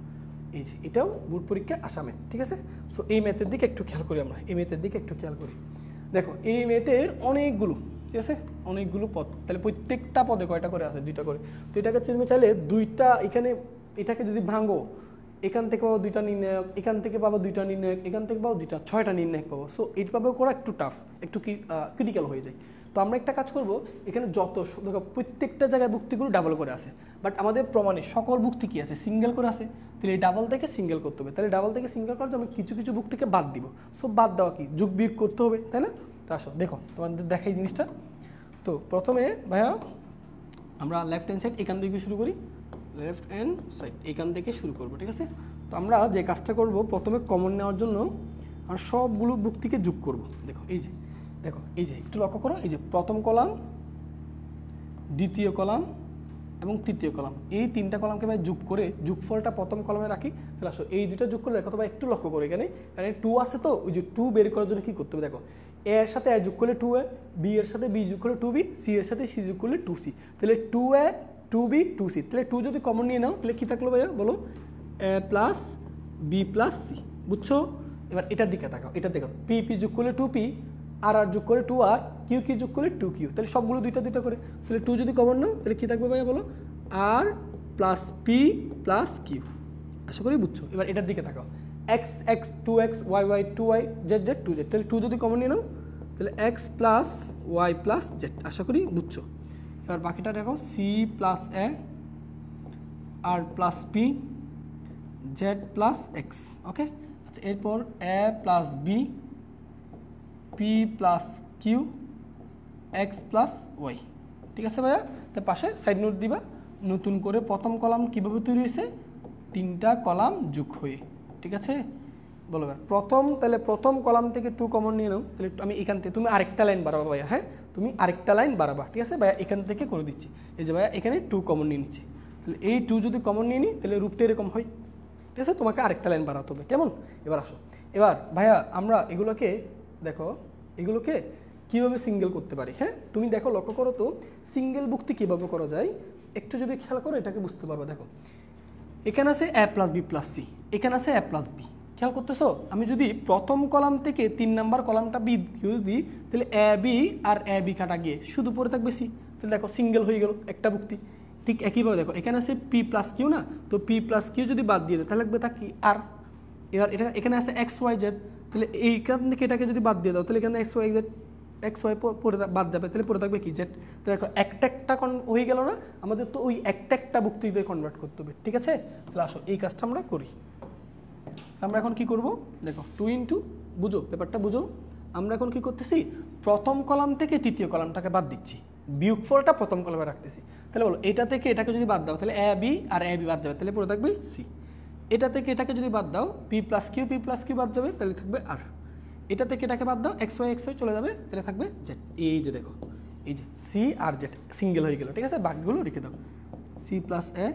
এই যে এটাও বোর্ড পরীক্ষা আসা ম্যাথ। ঠিক আছে, সো এই ম্যাথের দিকে একটু খেয়াল করি আমরা, এই ম্যাথের দিকে একটু খেয়াল করি। দেখো এই ম্যাথের অনেকগুলো, ঠিক আছে, অনেকগুলো পদ, তাহলে প্রত্যেকটা পদে কয়টা করে আছে? দুইটা করে। তো এটাকে তুমি চাইলে দুইটা, এখানে এটাকে যদি ভাঙো, এখান থেকে পাবো দুইটা নির্ণায়ক, এখান থেকে পাবো দুইটা নির্ণায়ক, এখান থেকে পাবো দুইটা, 6টা নির্ণায়ক পাবো। সো এইভাবে করা একটু টাফ, একটু ক্রিটিক্যাল হয়ে যায়। তো আমরা একটা কাজ করব, এখানে যত দেখো প্রত্যেকটা জায়গায় ভুক্তিগুলো ডাবল করে আছে, বাট আমাদের প্রমাণে সকল ভুক্তি কি আছে, সিঙ্গেল করে আছে। তাহলে এই ডাবল থেকে সিঙ্গেল করতে হবে। তাহলে ডাবল থেকে সিঙ্গেল করার জন্য কিছু কিছু ভুক্তিকে বাদ দিব। সো বাদ দেওয়া কি, যোগ বিয়োগ করতে হবে, তাই না? তো আসো দেখো তোমাদের দেখাই জিনিসটা। তো প্রথমে ভাইয়া আমরা লেফট হ্যান্ড সাইড এখান থেকে শুরু করি, লেফট হ্যান্ড সাইড এখান থেকে শুরু করব, ঠিক আছে? তো আমরা যে কাজটা করব, প্রথমে কমন নেওয়ার জন্য আর সবগুলো ভুক্তিকে যোগ করব। দেখো এই যে, দেখো এই যে একটু লক্ষ্য করো, এই যে প্রথম কলাম, দ্বিতীয় কলাম এবং তৃতীয় কলাম, এই তিনটা কলামকে ভাই যোগ করে যোগফলটা প্রথম কলামে রাখি। তাহলে আসো এই দুটো যোগ করলে দেখো তো ভাই, একটু লক্ষ্য করো এখানে, কারণ 2 আছে তো, ওই যে 2 বের করার জন্য কি করতে হবে, দেখো এ এর সাথে এ যোগ করলে 2a, বি এর সাথে বি যোগ করলে 2b, সি এর সাথে সি যোগ করলে 2c। তাহলে 2a 2b 2c, তাহলে 2 যদি কমন নিয়ে নাও তাহলে কি থাকলো ভাইয়া বলো, a plus B plus C, বুঝছো? এবার এটার দিকে তাকাও, এটা দেখো পি পি যোগ করলে 2p, আর আর যোগ করে 2r, কিউ কিউ যোগ করলে 2q, তাহলে সবগুলো দুইটা দুইটা করে। তাহলে 2 যদি কমন নাও তাহলে কী থাকবে ভাইয়া বলো, R plus P plus Q. আশা করি বুঝছো। এবার এটার দিকে তাকাও, X X 2x, Y Y 2y, Z Z 2z, তাহলে 2 যদি কমন নিয়ে নাও তাহলে X plus Y plus Z. আশা করি বুঝছো। এবার বাকিটা দেখো, C plus A, R plus P, Z plus X. Okay, আচ্ছা এরপর A plus B, P plus Q, X plus Y. ঠিক আছে ভাইয়া? তো পাশে সাইড নোট দিবা, নতুন করে প্রথম কলাম কীভাবে তৈরি হয়েছে, 3টা কলাম যোগ হয়ে। ঠিক আছে, বলো এবার প্রথম, তাহলে প্রথম কলাম থেকে 2 কমন নিয়ে নাও, তাহলে আমি এখান থেকে, তুমি আরেকটা লাইন বাড়াবা ভাইয়া, হ্যাঁ তুমি আরেকটা লাইন বাড়াবা। ঠিক আছে ভাইয়া, এখান থেকে করে দিচ্ছি। এই যে ভাইয়া এখানে 2 কমন নিয়ে নিচ্ছি, তাহলে এই 2 যদি কমন নিয়ে নিই তাহলে রূপটা এরকম হয়। ঠিক আছে, তোমাকে আরেকটা লাইন বাড়াতে হবে, কেমন? এবার আসো, এবার ভাইয়া আমরা এগুলোকে দেখো, এগুলোকে কীভাবে সিঙ্গেল করতে পারি। হ্যাঁ তুমি দেখো, লক্ষ্য করো তো সিঙ্গেল ভুক্তি কীভাবে করা যায়, একটু যদি খেয়াল করো এটাকে বুঝতে পারবো। দেখো এখানে আছে এ প্লাস বি প্লাস সি, এখানে আছে এ প্লাস বি, খেয়াল করতেছো? আমি যদি প্রথম কলাম থেকে 3 নাম্বার কলামটা বি দিই, তাহলে A B R A B কাটা গিয়ে শুধু পড়ে থাকবে সি। তাহলে দেখো সিঙ্গেল হয়ে গেল একটা ভুক্তি। ঠিক একইভাবে দেখো এখানে আছে পি প্লাস কিউ না, তো পি প্লাস কিউ যদি বাদ দিয়ে দেয় তাহলে লাগবে তা কি, আর। এবার এটা এখানে আছে এক্স ওয়াই জেড, তাহলে এইখান থেকে এটাকে যদি বাদ দিয়ে দাও তাহলে এখানে X Y Z, X Y পরে বাদ যাবে, তাহলে পরে থাকবে কি, জেড। তো দেখো একটা একটা হয়ে গেল না, আমাদের তো ওই একটা একটা ভুক্তিতে কনভার্ট করতে হবে। ঠিক আছে, তাহলে আসো এই কাজটা আমরা করি। আমরা এখন কি করব, দেখো 2 ইন্টু, বুঝো ব্যাপারটা বুঝো। আমরা এখন কি করতেছি, প্রথম কলাম থেকে তৃতীয় কলামটাকে বাদ দিচ্ছি, বিয়োগফলটা প্রথম কলামে রাখতেছি। তাহলে বলো এটা থেকে এটাকে যদি বাদ দাও তাহলে A B R A B বাদ যাবে, তাহলে পরে থাকবে সি। এটা থেকে এটাকে যদি বাদ দাও, পি প্লাস কিউ বাদ যাবে, তাহলে থাকবে আর। এটা থেকে এটাকে বাদ দাও, এক্স ওয়াই চলে যাবে, তাহলে থাকবে জেড। এই যে দেখো, এই যে সি আর জেড সিঙ্গেল হয়ে গেল। ঠিক আছে, বাকিগুলো রেখে দাও, C plus A,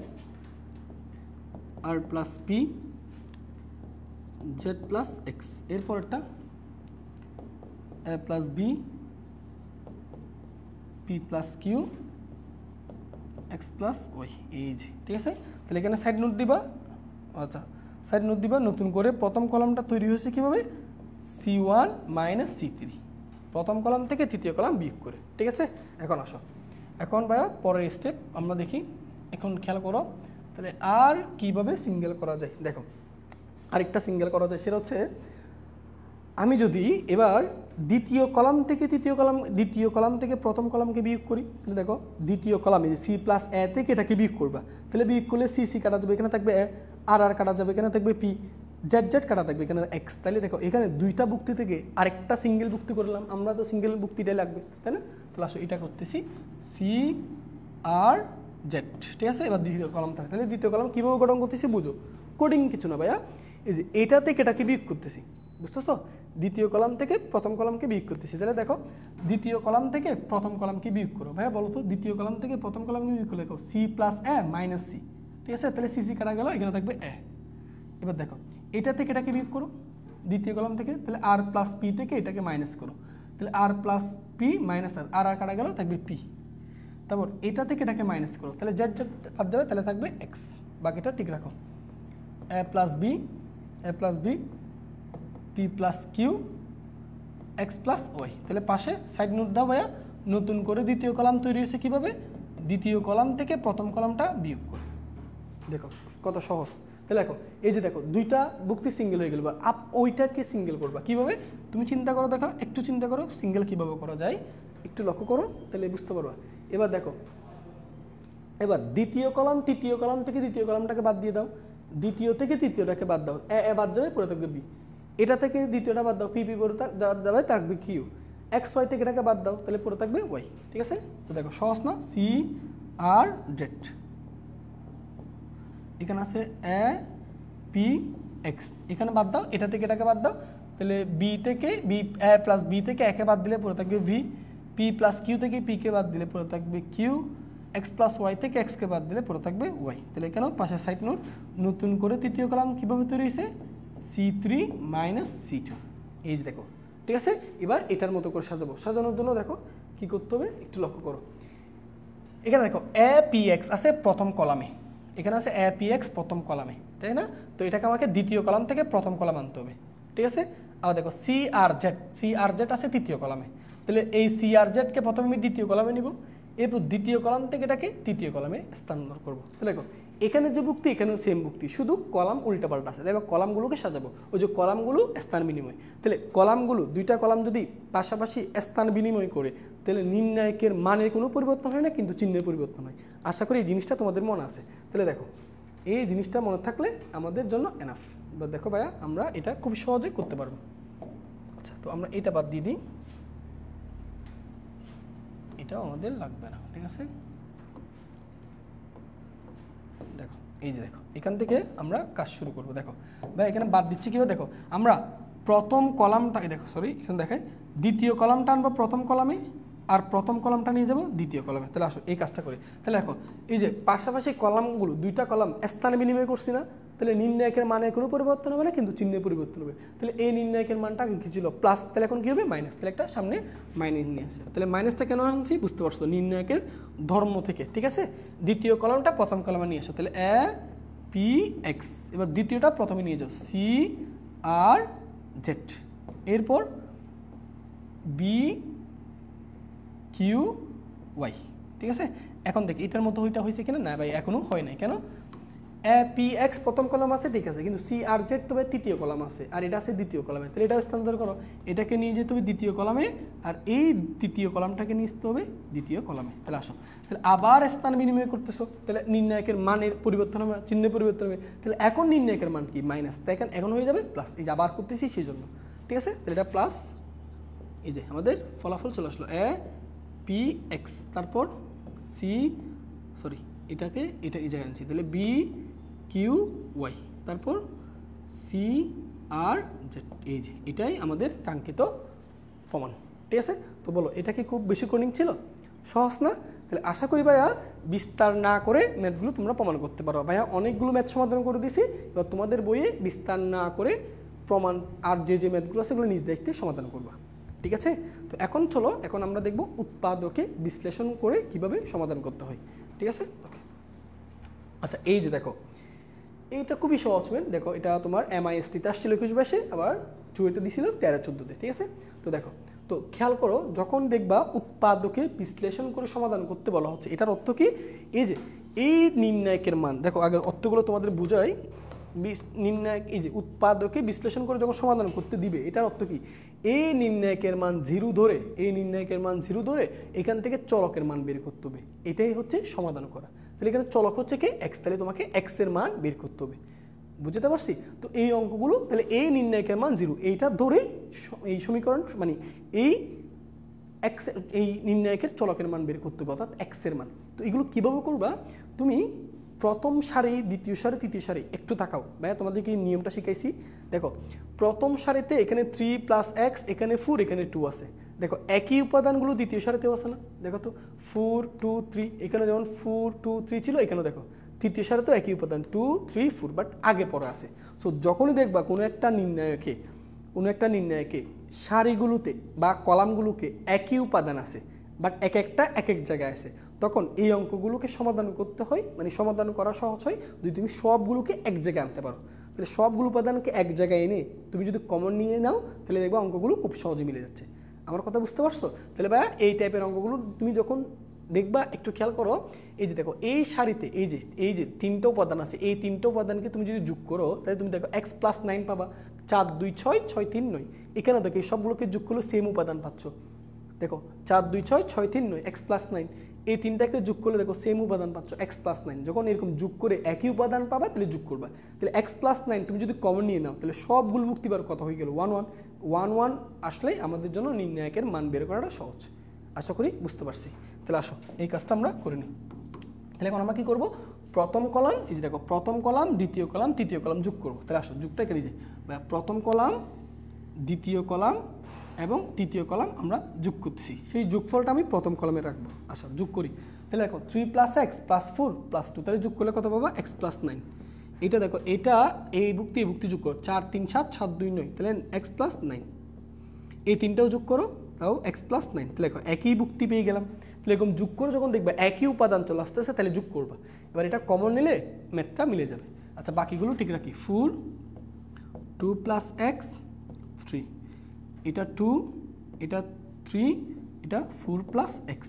R plus P, Z plus X. এরপরটা A plus B, P plus Q, X plus Y. এই যে ঠিক আছে, তাহলে এখানে সাইড নোট দিবা। আচ্ছা সাইড নোট দিবা, নতুন করে প্রথম কলামটা তৈরি হয়েছে কীভাবে, C1 মাইনাস C3, প্রথম কলাম থেকে তৃতীয় কলাম বিয়োগ করে। ঠিক আছে, এখন আসো, এখন ভাইয়া পরের স্টেপ আমরা দেখি। এখন খেয়াল করো, তাহলে আর কিভাবে সিঙ্গেল করা যায়। দেখো আরেকটা সিঙ্গেল করা যায়, সেটা হচ্ছে আমি যদি এবার দ্বিতীয় কলাম থেকে তৃতীয় কলাম, দ্বিতীয় কলাম থেকে প্রথম কলামকে বিয়োগ করি, তাহলে দেখো দ্বিতীয় কলামে যে সি প্লাস এ থেকে এটাকে বিয়োগ করবা, তাহলে বিয়োগ করলে সি সি কাটা যাবে, এখানে থাকবে এ, আর আর কাটা যাবে, এখানে থাকবে পি, জেড জেড কাটা থাকবে, এখানে এক্স। তাহলে দেখো এখানে দুইটা ভুক্তি থেকে আরেকটা সিঙ্গেল ভুক্তি করলাম, আমরা তো সিঙ্গেল ভুক্তিটাই লাগবে, তাই না? তাহলে আসো এটা করতেছি, সি আর জেড। ঠিক আছে, এবার দ্বিতীয় কলাম থাকে, তাহলে দ্বিতীয় কলাম কীভাবে গঠন করতেছি বুঝো, কোডিং কিছু না ভাইয়া, এই যে এটা থেকে এটাকে বিয়োগ করতেছি, বুঝতেছো? দ্বিতীয় কলাম থেকে প্রথম কলামকে বিয়োগ করতেছি। তাহলে দেখো দ্বিতীয় কলাম থেকে প্রথম কলামকে বিয়োগ করো। ভাইয়া বলো তো, দ্বিতীয় কলাম থেকে প্রথম কলামকে বিয়োগ করে দেখো, সি প্লাস এ মাইনাস সি। ঠিক আছে, তাহলে সি সি কাটা গেল, এখানে থাকবে এ। এবার দেখো এটা থেকে এটাকে বিয়োগ করো দ্বিতীয় কলাম থেকে, তাহলে আর প্লাস পি থেকে এটাকে মাইনাস করো, তাহলে আর প্লাস পি মাইনাস আর আর কাটা গেল, থাকবে পি। তারপর এটা থেকে এটাকে মাইনাস করো, তাহলে জেড জেড বাদ যাবে, তাহলে থাকবে এক্স। বাকিটা ঠিক রাখো, A plus B, P plus Q, X plus Y. তাহলে পাশে সাইড নোট দাও ভাইয়া, নতুন করে দ্বিতীয় কলাম তৈরি হয়েছে কীভাবে, দ্বিতীয় কলাম থেকে প্রথম কলামটা বিয়োগ করে। দেখো কত সহজ। তাহলে দেখো এই যে দেখো দুইটা ভুক্তি সিঙ্গেল হয়ে গেল, ওইটাকে সিঙ্গেল করবা কীভাবে, তুমি চিন্তা করো, দেখো একটু চিন্তা করো সিঙ্গেল কীভাবে করা যায়। একটু লক্ষ্য করো, তাহলে বুঝতে পারবা। এবার দেখো, এবার দ্বিতীয় কলাম তৃতীয় কলাম থেকে দ্বিতীয় কলামটাকে বাদ দিয়ে দাও, দ্বিতীয় থেকে তৃতীয়টাকে বাদ দাও, এ বাদ যাবে, পরে থাকবে বি। এটা থেকে দ্বিতীয়টা বাদ দাও, পি পরে যাবে, থাকবে কিউ। এক্স ওয়াই থেকে এটাকে বাদ দাও, তাহলে পরে থাকবে ওয়াই। ঠিক আছে, তো দেখো সহজ না, সি আর জেড। এখানে আছে এ পি এক্স, এখানে বাদ দাও, এটা থেকে এটাকে বাদ দাও, তাহলে বি থেকে বি এ প্লাস বি থেকে একে বাদ দিলে পরে থাকবে ভি, পি প্লাস কিউ থেকে পিকে বাদ দিলে পরে থাকবে কিউ, এক্স প্লাস ওয়াই থেকে এক্সকে বাদ দিলে পরে থাকবে ওয়াই। তাহলে এখানেও পাশের সাইড নোট, নতুন করে তৃতীয় কলাম কীভাবে তৈরি হয়েছে, C3 মাইনাস C2, এই যে দেখো। ঠিক আছে, এবার এটার মতো করে সাজাবো। সাজানোর জন্য দেখো কি করতে হবে, একটু লক্ষ্য করো। এখানে দেখো এ পি এক্স আছে প্রথম কলামে, এখানে আছে এ পি এক্স প্রথম কলামে, তাই না? তো এটাকে আমাকে দ্বিতীয় কলাম থেকে প্রথম কলাম আনতে হবে। ঠিক আছে, আবার দেখো সি আর জেড আছে তৃতীয় কলামে, তাহলে এই সি আর জেডকে প্রথমে আমি দ্বিতীয় কলামে নিব, এরপর দ্বিতীয় কলাম থেকে এটাকে তৃতীয় কলামে স্থানান্তর করবো। তাহলে দেখো এখানে যে বুক্তি, এখানেও সেম বুক্তি, শুধু কলাম উল্টাপাল্টা আছে। তাই কলামগুলোকে সাজাবো, ওই যে কলামগুলো স্থান বিনিময়, তাহলে কলামগুলো দুইটা কলাম যদি পাশাপাশি স্থান বিনিময় করে, তাহলে নির্ণায়কের মানের কোনো পরিবর্তন হয় না, কিন্তু চিহ্নের পরিবর্তন হয়। আশা করি এই জিনিসটা তোমাদের মনে আছে। তাহলে দেখো এই জিনিসটা মনে থাকলে আমাদের জন্য এনাফ। এবার দেখো ভাইয়া, আমরা এটা খুব সহজে করতে পারবো। আচ্ছা, তো আমরা এটা বাদ দিয়ে দিই, এটাও আমাদের লাগবে না। ঠিক আছে, দেখো এই যে দেখো, এখান থেকে আমরা কাজ শুরু করব। দেখো ভাই এখানে বাদ দিচ্ছি কীভাবে, দেখো আমরা প্রথম কলামটাকে, দেখো সরি এখানে দেখায়, দ্বিতীয় কলামটা আনবো প্রথম কলামে, আর প্রথম কলামটা নিয়ে যাব দ্বিতীয় কলামে। তাহলে আসো এই কাজটা করি। তাহলে দেখো এই যে পাশাপাশি কলামগুলো, দুইটা কলাম স্থান বিনিময় করছি না, তাহলে নির্ণায়কের মানে কোনো পরিবর্তন হবে না, কিন্তু চিহ্নের পরিবর্তন হবে। তাহলে এই নির্ণায়কের মানটা কি ছিল, প্লাস, তাহলে এখন কী হবে, মাইনাস। তাহলে একটা সামনে মাইনাস নিয়ে আসে। তাহলে মাইনাসটা কেন আনছি বুঝতে পারছো, নির্ণায়কের ধর্ম থেকে। ঠিক আছে, দ্বিতীয় কলামটা প্রথম কলামে নিয়ে আসো, তাহলে এ পি এক্স, এবার দ্বিতীয়টা প্রথমে নিয়ে যাও, সি আর জেড, এরপর বি কিউ ওয়াই। ঠিক আছে, এখন দেখি এটার মতো ওইটা হয়েছে কিনা, না ভাই এখনও হয় নাই। কেন, এ পি এক্স প্রথম কলাম আছে, ঠিক আছে, কিন্তু সি আর জেড তবে তৃতীয় কলাম আছে, আর এটা আছে দ্বিতীয় কলামে। তাহলে এটা স্থানান্তর করো, এটাকে নিয়ে যেতে হবে দ্বিতীয় কলামে, আর এই দ্বিতীয় কলামটাকে নিয়ে আসতে হবে দ্বিতীয় কলামে। তাহলে আসো, তাহলে আবার স্থান বিনিময় করতেছো, তাহলে নির্ণায়কের মানের পরিবর্তন হবে, চিহ্নের পরিবর্তন হবে। তাহলে এখন নির্ণায়কের মান কি, মাইনাস, তাই এখন হয়ে যাবে প্লাস। এই যে আবার করতেছি সেই জন্য। ঠিক আছে, তাহলে এটা প্লাস, এই যে আমাদের ফলাফল চলে আসলো এ পি এক্স, তারপর সি, সরি এটাকে এটা এই জায়গায় আনছি, তাহলে বি কিউ ওয়াই, তারপর সি আর জেড। এই যে এটাই আমাদের কাঙ্ক্ষিত প্রমাণ। ঠিক আছে, তো বলো এটা কি খুব বেশি কঠিন ছিল, সহজ না? তাহলে আশা করি ভাইয়া বিস্তার না করে ম্যাথগুলো তোমরা প্রমাণ করতে পারো। ভাইয়া অনেকগুলো ম্যাথ সমাধান করে দিয়েছি, এবার তোমাদের বইয়ে বিস্তার না করে প্রমাণ আর যে ম্যাথগুলো আছে সেগুলো নিজ দায়িত্বে সমাধান করবা। ঠিক আছে, তো এখন চলো, এখন আমরা দেখব উৎপাদকে বিশ্লেষণ করে কিভাবে সমাধান করতে হয়। ঠিক আছে, ওকে। আচ্ছা, এই যে দেখো এইটা খুবই সহজ ম্যাথ। দেখো এটা তোমার MIST-তে আসছিল 21-22, আবার 2-এতে দিছিল 13-14-তে। ঠিক আছে, তো দেখো, তো খেয়াল করো, যখন দেখবা উৎপাদকে বিশ্লেষণ করে সমাধান করতে বলা হচ্ছে, এটার অর্থ কি, এই যে এই নির্ণায়কের মান, দেখো আগে অর্থগুলো তোমাদের বুঝাই। নির্ণায়ক, এই যে উৎপাদকে বিশ্লেষণ করে যখন সমাধান করতে দিবে, এটার অর্থ কি, এই নির্ণায়কের মান 0 ধরে, এই নির্ণায়কের মান 0 ধরে এখান থেকে চলকের মান বের করতে হবে। এটাই হচ্ছে সমাধান করা। তাহলে এখানে চলক হচ্ছে কি এক্স, তাহলে তোমাকে এক্স এর মান বের করতে হবে। বুঝতে পারছি? তো এই অঙ্কগুলো, তাহলে এই নির্ণায়কের মান 0, এইটা ধরে এই সমীকরণ, মানে এই এক্স, এই নির্ণায়কের চলকের মান বের করতে হবে, অর্থাৎ এক্স এর মান। তো এগুলো কীভাবে করবা, তুমি প্রথম সারি, দ্বিতীয় সারি, তৃতীয় সারি একটু তাকাও। ভাইয়া তোমাদেরকে এই নিয়মটা শিখাইছি। দেখো প্রথম সারিতে এখানে 3 + x, এখানে 4, এখানে 2 আছে। দেখো একই উপাদানগুলো দ্বিতীয় সারিতেও আছে না, দেখো তো 4 2 3, এখানে যেমন 4 2 3 ছিল, এখানেও দেখো তৃতীয় সারিতেও একই উপাদান 2 3 4, বাট আগে পরে আছে। সো যখনই দেখবা কোনো একটা নির্ণায়কে সারিগুলোতে বা কলামগুলোকে একই উপাদান আছে, বাট এক একটা এক এক জায়গায় আছে, তখন এই অঙ্কগুলোকে সমাধান করতে হয়, মানে সমাধান করা সহজ হয় যদি তুমি সবগুলোকে এক জায়গায় আনতে পারো। তাহলে সবগুলো উপাদানকে এক জায়গায় এনে তুমি যদি কমন নিয়ে নাও, তাহলে দেখবা অঙ্কগুলো খুব সহজে মিলে যাচ্ছে। আমার কথা বুঝতে পারছো? তাহলে ভাইয়া এই টাইপের অঙ্কগুলো তুমি যখন দেখবা, একটু খেয়াল করো, এই যে দেখো এই সারিতে এই যে 3টা উপাদান আছে, এই 3টা উপাদানকে তুমি যদি যোগ করো, তাহলে তুমি দেখো x + 9 পাবা, 4 2 6 6 3 9। এখানে দেখো এই সবগুলোকে যোগ করলে সেম উপাদান পাচ্ছ। দেখো 4 2 6 6 3 9 x প্লাস 9, এই তিনটাকে যোগ করলে দেখো সেম উপাদান পাচ্ছ x প্লাস 9। যখন এরকম যোগ করে একই উপাদান পাবা তাহলে যোগ করবা, তাহলে x প্লাস 9 তুমি যদি কমন নিয়ে নাও তাহলে সবগুলো মুক্তি বার কত হয়ে গেল 1 1 1 1 আসলেই আমাদের জন্য নির্ণায়কের মান বের করাটা সহজ। আশা করি বুঝতে পারছি। তাহলে আসো এই কাজটা আমরা করে নিই। তাহলে এখন আমরা কি করব, প্রথম কলাম এই যে দেখো প্রথম কলাম দ্বিতীয় কলাম তৃতীয় কলাম যোগ করব। তাহলে আসো যুগটা এখানে যে প্রথম কলাম দ্বিতীয় কলাম এবং তৃতীয় কলাম আমরা যোগ করতেছি, সেই যোগফলটা আমি প্রথম কলামে রাখবো। আচ্ছা যোগ করি, তাহলে দেখো 3 + x + 4 + 2, তাহলে যোগ করলে কত পাবা x + 9। এটা দেখো এটা এই ভুক্তি যোগ করো 4 3 7 7 2 9, তাহলে x + 9। এই তিনটাও যোগ করো তাও x + 9, তাহলে দেখো একই ভুক্তি পেয়ে গেলাম। তাহলে এরকম যোগ করে যখন দেখবা একই উপাদান চলে আসতেছে তাহলে যোগ করবা। এবার এটা কমন নিলে ম্যাথটা মিলে যাবে। আচ্ছা বাকিগুলো ঠিক রাখি, 4 2 + x 3, এটা 2 এটা 3 এটা 4 + x,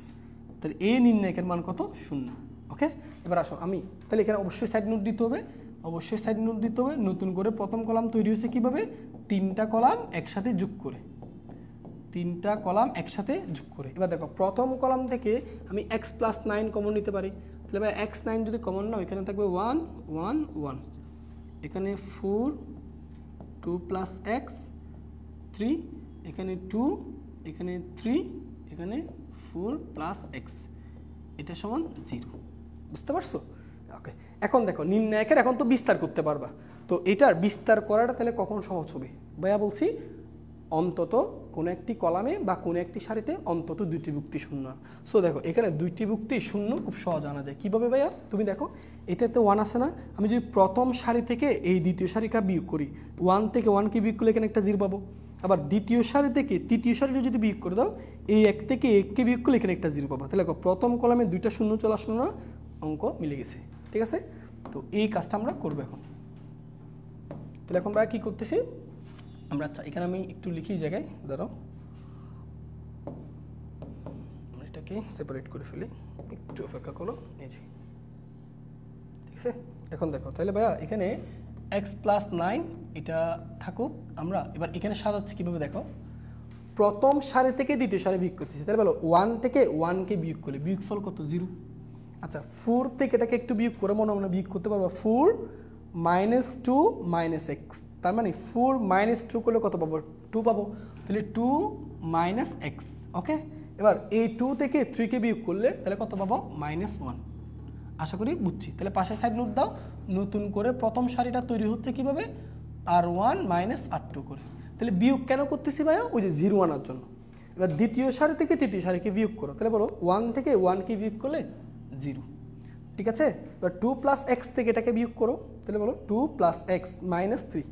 তাহলে এই নির্ণায়কের মান কত 0। ওকে, এবার আসো আমি তাহলে এখানে অবশ্যই সাইড নোট দিতে হবে, অবশ্যই সাইড নোট দিতে হবে। নতুন করে প্রথম কলাম তৈরি হয়েছে কীভাবে, তিনটা কলাম একসাথে যোগ করে, তিনটা কলাম একসাথে যোগ করে। এবার দেখো প্রথম কলাম থেকে আমি x + 9 কমন নিতে পারি, তাহলে ভাই x 9 যদি কমন নাও এখানে থাকবে 1 1 1, এখানে 4 2 + x 3, এখানে 2 এখানে 3 এখানে 4 + x, এটা সমান 0। বুঝতে পারছো? ওকে, এখন দেখো নির্ণায়কের এখন তো বিস্তার করতে পারবা, তো এটার বিস্তার করাটা তাহলে কখন সহজ হবে ভাইয়া বলছি, অন্তত কোনো একটি কলামে বা কোনো একটি সারিতে অন্তত দুইটি ভুক্তি শূন্য। সো দেখো এখানে দুইটি ভুক্তি শূন্য খুব সহজ আনা যায়। কীভাবে ভাইয়া, তুমি দেখো এটাতে 1 আছে না, আমি যদি প্রথম সারি থেকে এই দ্বিতীয় সারিটা বিয়োগ করি, 1 থেকে 1কে বিয়োগ করলে এখানে একটা 0 পাবো। আবার দ্বিতীয় সারি থেকে তৃতীয় সারিটা যদি বিয়োগ করে দাও, এই 1 থেকে 1কে বিয়োগ করলে এখানে একটা 0 পাবো। তাহলে দেখো প্রথম কলামে দুইটা শূন্য চলে আসলো না, অঙ্ক মিলে গেছে। ঠিক আছে, তো এই কাজটা আমরা করবো এখন। তাহলে এখন ভাইয়া কী করতেছি আমরা, আচ্ছা এখানে আমি একটু লিখি জায়গায়, ধরো এটাকে সেপারেট করে ফেলি, একটু অপেক্ষা করো, এই যে ঠিক আছে। এখন দেখো তাহলে ভাইয়া এখানে x + 9 এটা থাকুক, আমরা এবার এখানে সাজাচ্ছি কীভাবে দেখো, প্রথম সারি থেকে দ্বিতীয় সারি বিয়োগ করতেছি, তাহলে বলো 1 থেকে 1কে বিয়োগ করলে বিয়োগফল কত 0। আচ্ছা 4 থেকে এটাকে একটু বিয়োগ করে মনে মনে বিয়োগ করতে পারবো, 4 - 2 - x, তার মানে 4 - 2 করলে কত পাবো 2 পাবো, তাহলে 2 - x। ওকে, এবার এই 2 থেকে 3কে বিয়োগ করলে তাহলে কত পাবো -1। আশা করি বুঝছি। তাহলে পাশের সাইড নোট দাও, নতুন করে প্রথম সারিটা তৈরি হচ্ছে কিভাবে, r1 - r2 করে। তাহলে বিয়োগ কেন করতেছি ভাইয়া, ওই যে 0 আনার জন্য। এবার দ্বিতীয় সারি থেকে তৃতীয় সারিকে বিয়োগ করো, তাহলে বলো 1 থেকে 1কে বিয়োগ করলে 0। ঠিক আছে, এবার 2 + x থেকে এটাকে বিয়োগ করো, তাহলে বলো 2 + x - 3,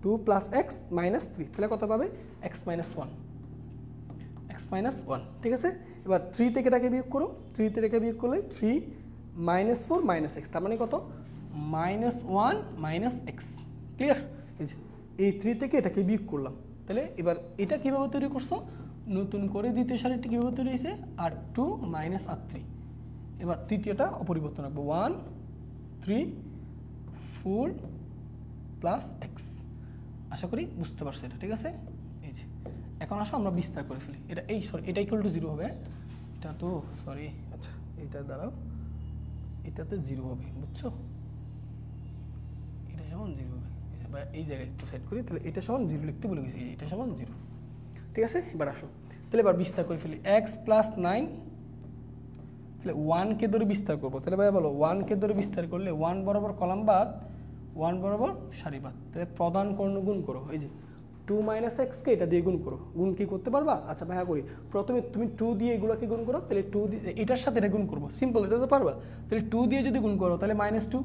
2 + x - 3, তাহলে কত পাবে x - 1, x - 1। ঠিক আছে, এবার 3 থেকে এটাকে বিয়োগ করো, 3 থেকে এটাকে বিয়োগ করলে 3 - 4 - x, তার মানে কত -1 - x। ক্লিয়ার, এই যে এই 3 থেকে এটাকে বিয়োগ করলাম। তাহলে এবার এটা কীভাবে তৈরি করছো, নতুন করে দ্বিতীয় সারিটি কীভাবে তৈরি হয়েছে, r2 - r3। এবার তৃতীয়টা অপরিবর্তন রাখবো, 1 3 4 + x। আশা করি বুঝতে পারছো এটা। ঠিক আছে, এই যে এখন আসো আমরা বিস্তার করে ফেলি। এটা এই সরি এটা = 0 হবে, এটা তো সরি, আচ্ছা এটা দ্বারাও এটাতে 0 হবে, বুঝছো, এটা সমান 0 হবে। বা এই জায়গায় একটু সেট করি, তাহলে এটা সমান 0 লিখতে বলে গেছি, এটা সমান 0। ঠিক আছে, এবার আসো তাহলে এবার বিস্তার করে ফেলি, x + 9, তাহলে 1কে ধরে বিস্তার করবো, তাহলে ভাই বলো 1কে ধরে বিস্তার করলে 1 বরাবর কলাম বাদ 1 বরাবর সারি বাদ, তাহলে প্রধান কর্ণ গুণ করো, এই যে 2 - x কে এটা দিয়ে গুণ করো। গুণ কি করতে পারবা? আচ্ছা ভাইয়া করি, প্রথমে তুমি 2 দিয়ে এগুলোকে গুণ করো, তাহলে 2 দিয়ে এটার সাথে এটা গুণ করবো, সিম্পল, এটা তো পারবা। তাহলে 2 দিয়ে যদি গুণ করো তাহলে -2,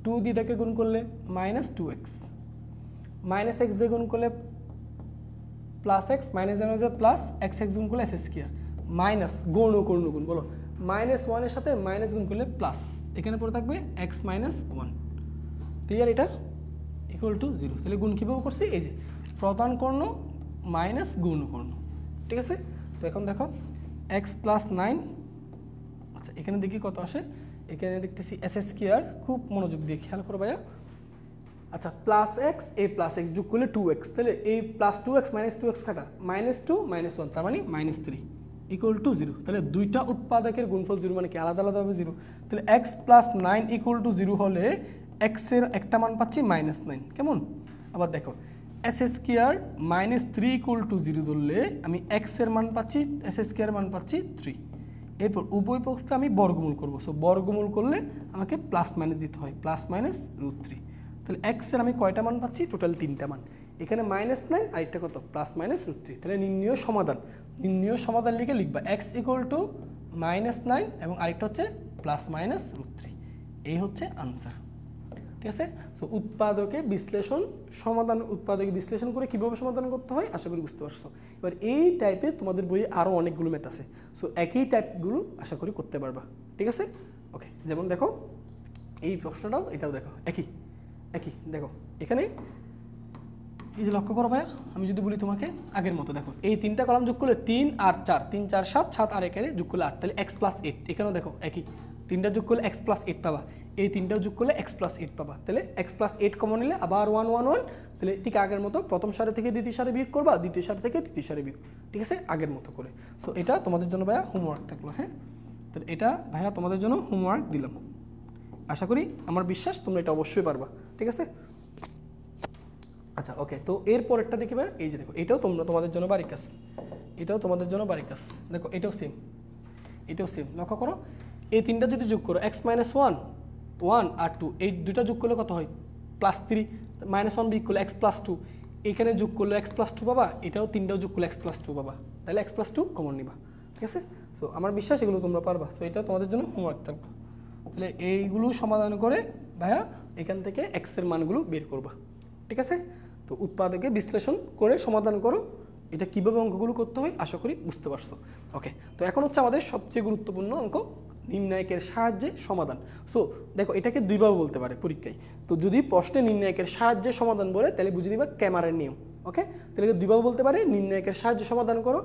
2 দিয়ে এটাকে গুণ করলে -2x, -x দিয়ে গুণ করলে +x, প্লাস x গুণ করলে s², মাইনাস গৌণ কর্ণ গুণ, বলো -1 এর সাথে মাইনাস গুণ করলে প্লাস, এখানে পড়ে থাকবে x - 1। ক্লিয়ার, এটা = 0। তাহলে গুণ কীভাবে করছি, এই যে প্রধান কর্ণ মাইনাস গৌণ কর্ণ। ঠিক আছে, তো এখন দেখো x + 9, আচ্ছা এখানে দেখি কত আসে, এখানে দেখতেছি s², খুব মনোযোগ দিয়ে খেয়াল করো ভাইয়া। আচ্ছা প্লাস এক্স এ প্লাস এক্স যোগ করলে 2x, তাহলে এই প্লাস 2x মাইনাস 2x কাটা -2 -1 তার মানে -3 ইকুয়াল টু 0। তাহলে দুইটা উৎপাদকের গুণফল 0 মানে কি আলাদা আলাদাভাবে 0। তাহলে x প্লাস 9 ইকুয়াল টু 0 হলে x এর একটা মান পাচ্ছি -9, কেমন? আবার দেখো এস স্কোয়ার -3 ইকুয়াল টু 0 ধরলে আমি x এর মান পাচ্ছি, এস স্কোয়ার মান পাচ্ছি 3। এরপর উভয় পক্ষকে আমি বর্গমূল করবো, সো বর্গমূল করলে আমাকে প্লাস মাইনাস দিতে হয়, প্লাস মাইনাস √3। তাহলে এক্স এর আমি কয়টা মান পাচ্ছি? টোটাল 3টা মান। এখানে -9 আর একটা কত প্লাস মাইনাস √3। তাহলে নির্ণয় সমাধান, নির্ণয় সমাধান লিখে লিখবা এক্স ইকুয়াল টু -9 এবং আরেকটা হচ্ছে প্লাস মাইনাস √3। এই হচ্ছে আনসার, ঠিক আছে? সো উৎপাদকে বিশ্লেষণ সমাধান, উৎপাদকে বিশ্লেষণ করে কীভাবে সমাধান করতে হয় আশা করি বুঝতে পারছো। এবার এই টাইপে তোমাদের বইয়ে আরও অনেকগুলো ম্যাথ আছে, সো একই টাইপগুলো আশা করি করতে পারবা, ঠিক আছে? ওকে, যেমন দেখো এই প্রশ্নটাও, এটাও দেখো একই একই। দেখো এখানে এই যে লক্ষ্য করো ভাইয়া, আমি যদি বলি তোমাকে আগের মতো, দেখো এই 3টা কলাম যোগ করলে 3 আর 4, 3 4 7, 7 আর 1 যোগ করলে 8, তাহলে x + 8। এখানেও দেখো একই, 3টা যোগ করলে x + 8 পাবা, এই 3টাও যোগ করলে x + 8 পাবা। তাহলে x + 8 কমন নিলে আবার 1 1 1, তাহলে ঠিক আগের মতো প্রথম সারি থেকে দ্বিতীয় সারি বিয়োগ করবা, দ্বিতীয় সারি থেকে তৃতীয় সারি বিয়োগ, ঠিক আছে? আগের মতো করে। সো এটা তোমাদের জন্য ভাইয়া হোমওয়ার্ক থাকলো, হ্যাঁ? তাহলে এটা ভাইয়া তোমাদের জন্য হোমওয়ার্ক দিলাম। আশা করি, আমার বিশ্বাস তোমরা এটা অবশ্যই পারবা, ঠিক আছে? আচ্ছা ওকে, তো এরপরেরটা দেখি ভাই, এই যে দেখো এটাও তোমাদের জন্য বাড়ির কাজ, এটাও তোমাদের জন্য বাড়ির কাজ। দেখো এটাও সেম, এটাও সেম। লক্ষ্য করো এই 3টা যদি যোগ করো x - 1 1 আর 2, এই দুইটা যোগ করলে কত হয়? +3 -1 বিয়োগ করলে x + 2, এখানে যোগ করলে x + 2 পাবা, এটাও 3টাও যোগ করলে x + 2 পাবা, তাহলে x + 2 কমন নিবা, ঠিক আছে? সো আমার বিশ্বাস এগুলো তোমরা পারবা। সো এটা তোমাদের জন্য হোমওয়ার্ক থাকবে। তাহলে এইগুলো সমাধান করে ভাইয়া এখান থেকে x এর মানগুলো বের করবা, ঠিক আছে? তো উৎপাদকে বিশ্লেষণ করে সমাধান করো। এটা কীভাবে অঙ্কগুলো করতে হয় আশা করি বুঝতে পারছো। ওকে, তো এখন হচ্ছে আমাদের সবচেয়ে গুরুত্বপূর্ণ অঙ্ক, নির্ণায়কের সাহায্যে সমাধান। সো দেখো এটাকে দুইভাবে বলতে পারে পরীক্ষায়। তো যদি প্রশ্নে নির্ণায়কের সাহায্যে সমাধান বলে তাহলে বুঝে নিবা ক্যামারের নিয়ম। ওকে, তাহলে দুইভাবে বলতে পারে, নির্ণায়কের সাহায্যে সমাধান করো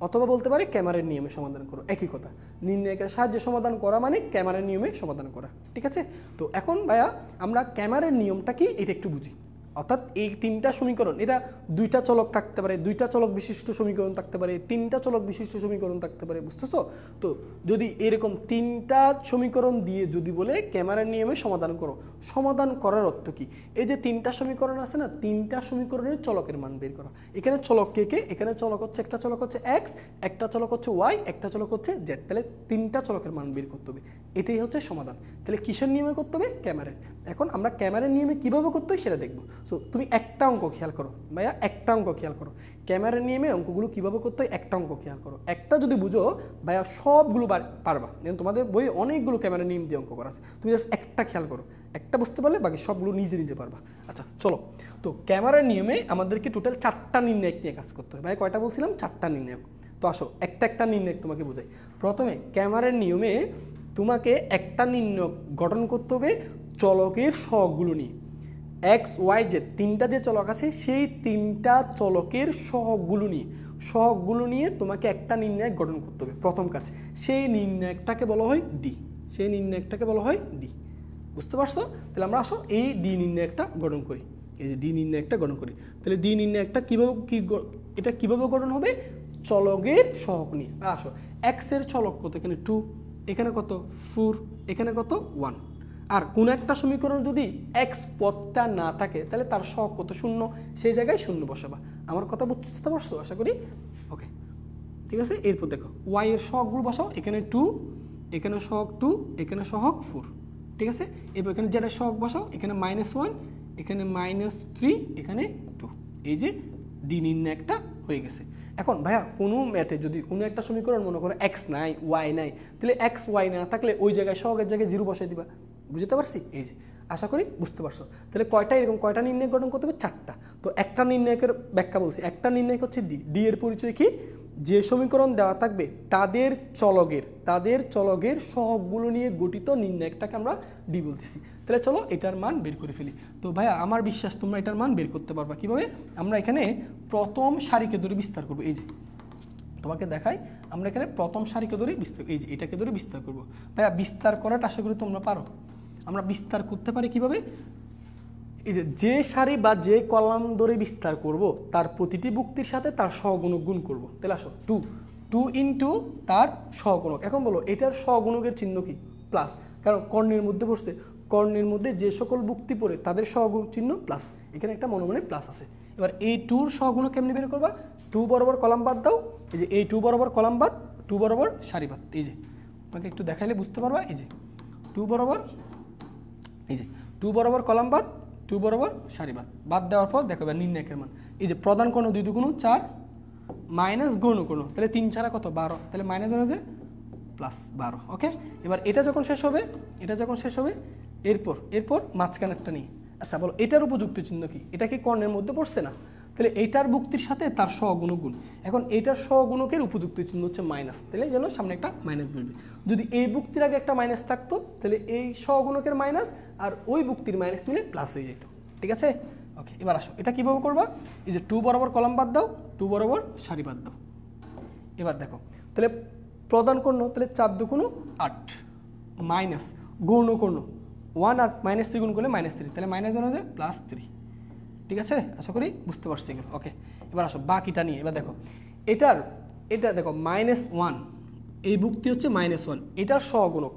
অথবা বলতে পারে ক্যামারের নিয়মে সমাধান করো, একই কথা। নির্ণায়কের সাহায্যে সমাধান করা মানে ক্যামারের নিয়মে সমাধান করা, ঠিক আছে? তো এখন ভাইয়া আমরা ক্যামারের নিয়মটা কি এটা একটু বুঝি। অর্থাৎ এই 3টা সমীকরণ, এটা 2টা চলক থাকতে পারে, 2টা চলক বিশিষ্ট সমীকরণ থাকতে পারে, 3টা চলক বিশিষ্ট সমীকরণ থাকতে পারে, বুঝতেছো? তো যদি এরকম 3টা সমীকরণ দিয়ে যদি বলে ক্যামারের নিয়মে সমাধান করো, সমাধান করার অর্থ কি? এই যে 3টা সমীকরণ আছে না, 3টা সমীকরণের চলকের মান বের করা। এখানে চলক কে কে? এখানে চলক হচ্ছে, একটা চলক হচ্ছে x, একটা চলক হচ্ছে y, একটা চলক হচ্ছে z। তাহলে 3টা চলকের মান বের করতে হবে, এটাই হচ্ছে সমাধান। তাহলে কিসের নিয়মে করতে হবে? ক্যামারের। এখন আমরা ক্যামারের নিয়মে কিভাবে করতে হয় সেটা দেখবো। সো তুমি একটা অঙ্ক খেয়াল করো ভাইয়া, একটা অঙ্ক খেয়াল করো, ক্যামেরার নিয়মে অঙ্কগুলো কীভাবে করতে হয় একটা অঙ্ক খেয়াল করো। একটা যদি বুঝো ভাইয়া সবগুলো পারবা, যেমন তোমাদের বই অনেকগুলো ক্যামেরার নিয়ম দিয়ে অঙ্ক করা আছে, তুমি জাস্ট একটা খেয়াল করো, একটা বুঝতে পারলে বাকি সবগুলো নিজে নিজে পারবা। আচ্ছা চলো, তো ক্যামেরার নিয়মে আমাদেরকে টোটাল 4টা নির্ণায়ক নিয়ে কাজ করতে হয়। ভাই কয়টা বলছিলাম? 4টা নির্ণায়ক। তো আসো একটা একটা নির্ণায়ক তোমাকে বোঝাই। প্রথমে ক্যামেরার নিয়মে তোমাকে একটা নির্ণায়ক গঠন করতে হবে চলকের সহগগুলো নিয়ে। x y z 3টা যে চলক আছে সেই 3টা চলকের সহগগুলো নিয়ে তোমাকে একটা নির্ণায়ক গঠন করতে হবে। প্রথম কাজ, সেই নির্ণায়কটাকে বলা হয় ডি, সেই নির্ণায়কটাকে বলা হয় ডি, বুঝতে পারছো? তাহলে আমরা আসো এই ডি নির্ণায়কটা গঠন করি, এই যে ডি নির্ণায়কটা গঠন করি। তাহলে ডি নির্ণায়কটা এটা কিভাবে গঠন হবে? চলকের সহগ নিয়ে। আসো x এর চলক কত? এখানে 2, এখানে কত 4, এখানে কত 1। আর কোন একটা সমীকরণ যদি x পদটা না থাকে তাহলে তার সহগ কত? 0, সেই জায়গায় 0 বসাবা। আমার কথা বুঝতে পারছো আশা করি? ওকে ঠিক আছে। এরপর দেখো y এর সহগগুলো বসাও, এখানে 2, এখানে সহগ 2, এখানে সহগ 4, ঠিক আছে। এরপর এখানে যেটা সহগ বসাও, এখানে -1, এখানে -3, এখানে 2। এই যে ডি নির্ণায়কটা হয়ে গেছে। এখন ভাইয়া কোনো ম্যাথে যদি কোনো একটা সমীকরণ মনে করো x নাই y নাই, তাহলে x y না থাকলে ওই জায়গায় সহগের জায়গায় 0 বসাই দিবা। বুঝতে পারছি? এই যে আশা করি বুঝতে পারছো। তাহলে কয়টা নির্ণায়ক গঠন করতে হবে? 4টা। তো একটা নির্ণায়কের ব্যাখ্যা বলছি, একটা নির্ণায়ক হচ্ছে ডি। ডি এর পরিচয় কি? যে সমীকরণ দেওয়া থাকবে তাদের চলকের সহগগুলো নিয়ে গঠিত নির্ণায়কটাকে আমরা ডি বলতেছি। তাহলে চলো এটার মান বের করে ফেলি। তো ভাইয়া আমার বিশ্বাস তোমরা এটার মান বের করতে পারবা। কিভাবে? আমরা এখানে প্রথম সারিকে ধরে বিস্তার করবো। এই যে তোমাকে দেখাই, আমরা এখানে প্রথম সারিকে ধরে বিস্তার, এই যে এটাকে ধরে বিস্তার করবো। ভাইয়া বিস্তার করাটা আশা করি তোমরা পারো। আমরা বিস্তার করতে পারি কিভাবে? এই যে সারি বা যে কলাম ধরে বিস্তার করব তার প্রতিটি বুক্তির সাথে তার সহগুণক গুণ করব। তাহলে আসো টু ইন্টু তার সহগুণক। এখন বলো এটার সহগুণকের চিহ্ন কি? প্লাস, কারণ কর্ণের মধ্যে বসছে, কর্ণের মধ্যে যে সকল বুক্তি পড়ে তাদের সহগুণক চিহ্ন প্লাস, এখানে একটা মনে মনে প্লাস আছে। এবার এই টুর সহগুণক কেমনি বের করবা? টু বরাবর কলাম বাদ দাও, এই যে এই টু বরাবর কলাম বাদ, টু বরাবর সারি বাদ, এই যে তোমাকে একটু দেখাইলে বুঝতে পারবা, এই যে টু বরাবর, এই যে টু বরাবর কলাম বাদ, টু বরাবর সারি বাদ দেওয়ার পর দেখো এবার নির্ণায়কের মান, এই যে প্রধান কর্ণ 2 2 4 মাইনাস গৌণ কর্ণ, তাহলে 3 4 কত 12, তাহলে মাইনাস হয়ে প্লাস 12। ওকে, এবার এটা যখন শেষ হবে, এটা যখন শেষ হবে এরপর মাঝখানেরটা নিয়ে, আচ্ছা বলো এটার উপযুক্ত চিহ্ন কি? এটা কি কর্ণের মধ্যে পড়ছে না? তাহলে এইটার বুক্তির সাথে তার সহগুণক গুণ। এখন এইটার সহগুণকের উপযুক্ত চিহ্ন হচ্ছে মাইনাস, তাহলে যেন সামনে একটা মাইনাস বসবে। যদি এই বুক্তির আগে একটা মাইনাস থাকতো তাহলে এই সহগুণকের মাইনাস আর ওই বুক্তির মাইনাস মিলে প্লাস হয়ে যেত। ঠিক আছে? ওকে, এবার আসো এটা কীভাবে করবা? এই যে টু বরাবর কলাম বাদ দাও, টু বরাবর সারি বাদ দাও। এবার দেখো তাহলে প্রধান কর্ণ, তাহলে 4 2 8 মাইনাস গৌণ কর্ণ 1 আর -3 গুণ করলে -3, তাহলে মাইনাস হয়ে যায় +3। ঠিক আছে, আশা করি বুঝতে পারছি এগুলো। ওকে, এবার আসো বাকিটা নিয়ে। এবার দেখো এটা দেখো -1, এই বুক্তি হচ্ছে -1, এটার সহগুণক,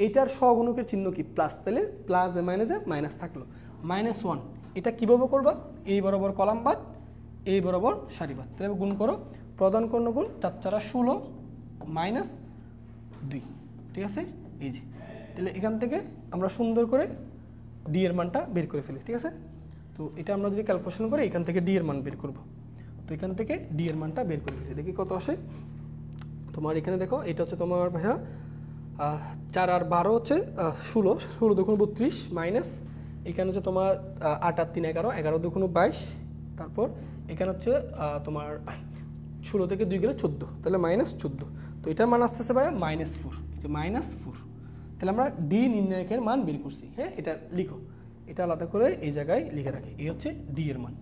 এটার সহগুণকের চিহ্ন কি? প্লাস, তাহলে প্লাস মাইনাসে মাইনাস থাকলো -1। এটা কীভাবে করবা? এই বরাবর কলাম বাদ, এই বরাবর সারি বাদ, তাহলে গুণ করো, প্রধান কর্ণ গুণ 4 4 16 -2। ঠিক আছে, এই যে তাহলে এখান থেকে আমরা সুন্দর করে ডি এর মানটা বের করে ফেলি। ঠিক আছে, তো এটা আমরা যদি ক্যালকুলেশন করি এখান থেকে ডি এর মান বের করব। তো এখান থেকে ডি এর মানটা বের করে ফেলি, দেখি কত আসে। তোমার এখানে দেখো এটা হচ্ছে তোমার ভাইয়া 4 আর 12 হচ্ছে 16, 16 2 32 মাইনাস এখানে হচ্ছে তোমার 8 আর 3 11, 11 2 22, তারপর এখানে হচ্ছে তোমার 16 থেকে 2 গেলে 14, তাহলে -14। তো এটার মান আসতেছে ভাইয়া -4, যে -4। তাহলে আমরা ডি নির্ণায়কের মান বের করছি। হ্যাঁ, এটা লিখো, এটা আলাদা করে এই জায়গায় লিখে রাখি, এই হচ্ছে ডি এর মান,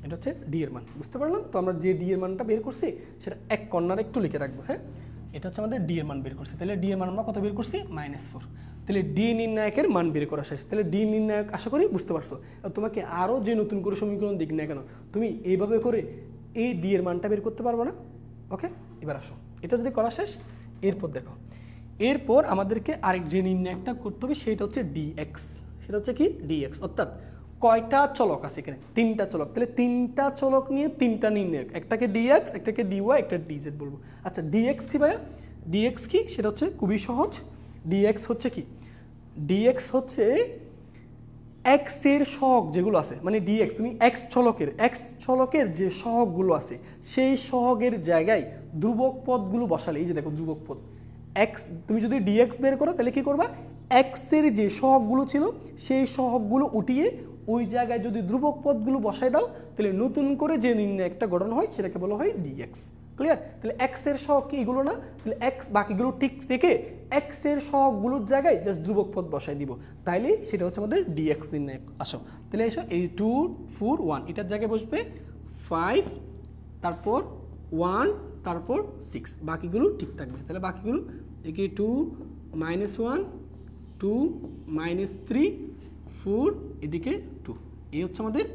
এটা হচ্ছে ডি এর মান। বুঝতে পারলাম? তো আমরা যে ডি এর মানটা বের করছি সেটা এক কর্নারে একটু লিখে রাখবো। হ্যাঁ, এটা হচ্ছে আমাদের ডি এর মান বের করছি। তাহলে ডি এর মান আমরা কত বের করছি? -4। তাহলে ডি নির্ণায়কের মান বের করা শেষ। তাহলে ডি নির্ণায়ক আশা করি বুঝতে পারছো। আর তোমাকে আরও যে নতুন করে সমীকরণ দিক না কেন, তুমি এইভাবে করে এই ডি এর মানটা বের করতে পারবো না। ওকে, এবার আসো এটা যদি করা শেষ, এরপর দেখো এরপর আমাদেরকে আরেক যে নির্ণায়কটা করতে হবে সেটা হচ্ছে ডিএক্স। সেটা হচ্ছে কি? ডিএক্স, অর্থাৎ কয়টা চলক আছে এখানে? 3টা চলক। তাহলে 3টা চলক নিয়ে 3টা নির্ণায়ক, একটাকে ডিএক্স, একটাকে ডিওয়াই, একটা ডিজেড বলবো। আচ্ছা ডিএক্স কি ভাইয়া? ডিএক্স কি? সেটা হচ্ছে খুবই সহজ। ডিএক্স হচ্ছে কি? ডিএক্স হচ্ছে এক্স এর সহগ যেগুলো আছে, মানে ডিএক্স, তুমি এক্স চলকের যে সহগগুলো আছে সেই সহগের জায়গায় ধ্রুবক পদগুলো বসালে, এই যে দেখো ধ্রুবক পদ এক্স, তুমি যদি ডিএক্স বের করো তাহলে কি করবা? এক্সের যে সহগগুলো ছিল সেই সহগগুলো উঠিয়ে ওই জায়গায় যদি ধ্রুবক পদগুলো বসায় দাও তাহলে নতুন করে যে নির্ণায়কটা গঠন হয় সেটাকে বলা হয় ডিএক্স। ক্লিয়ার? তাহলে এক্স এর সহগ কি এগুলো না? তাহলে এক্স বাকিগুলো ঠিক রেখে এক্স এর সহগগুলোর জায়গায় জাস্ট ধ্রুবক পদ বসাই দিব, তাইলে সেটা হচ্ছে আমাদের ডিএক্স নির্ণায়ক। আসো তাহলে এসো, এই 2 4 1 এটার জায়গায় বসবে 5, তারপর 1, তারপর 6, বাকিগুলো ঠিক থাকবে। তাহলে বাকিগুলো একে 2 -1 2 -3 4, এদিকে 2, এই হচ্ছে আমাদের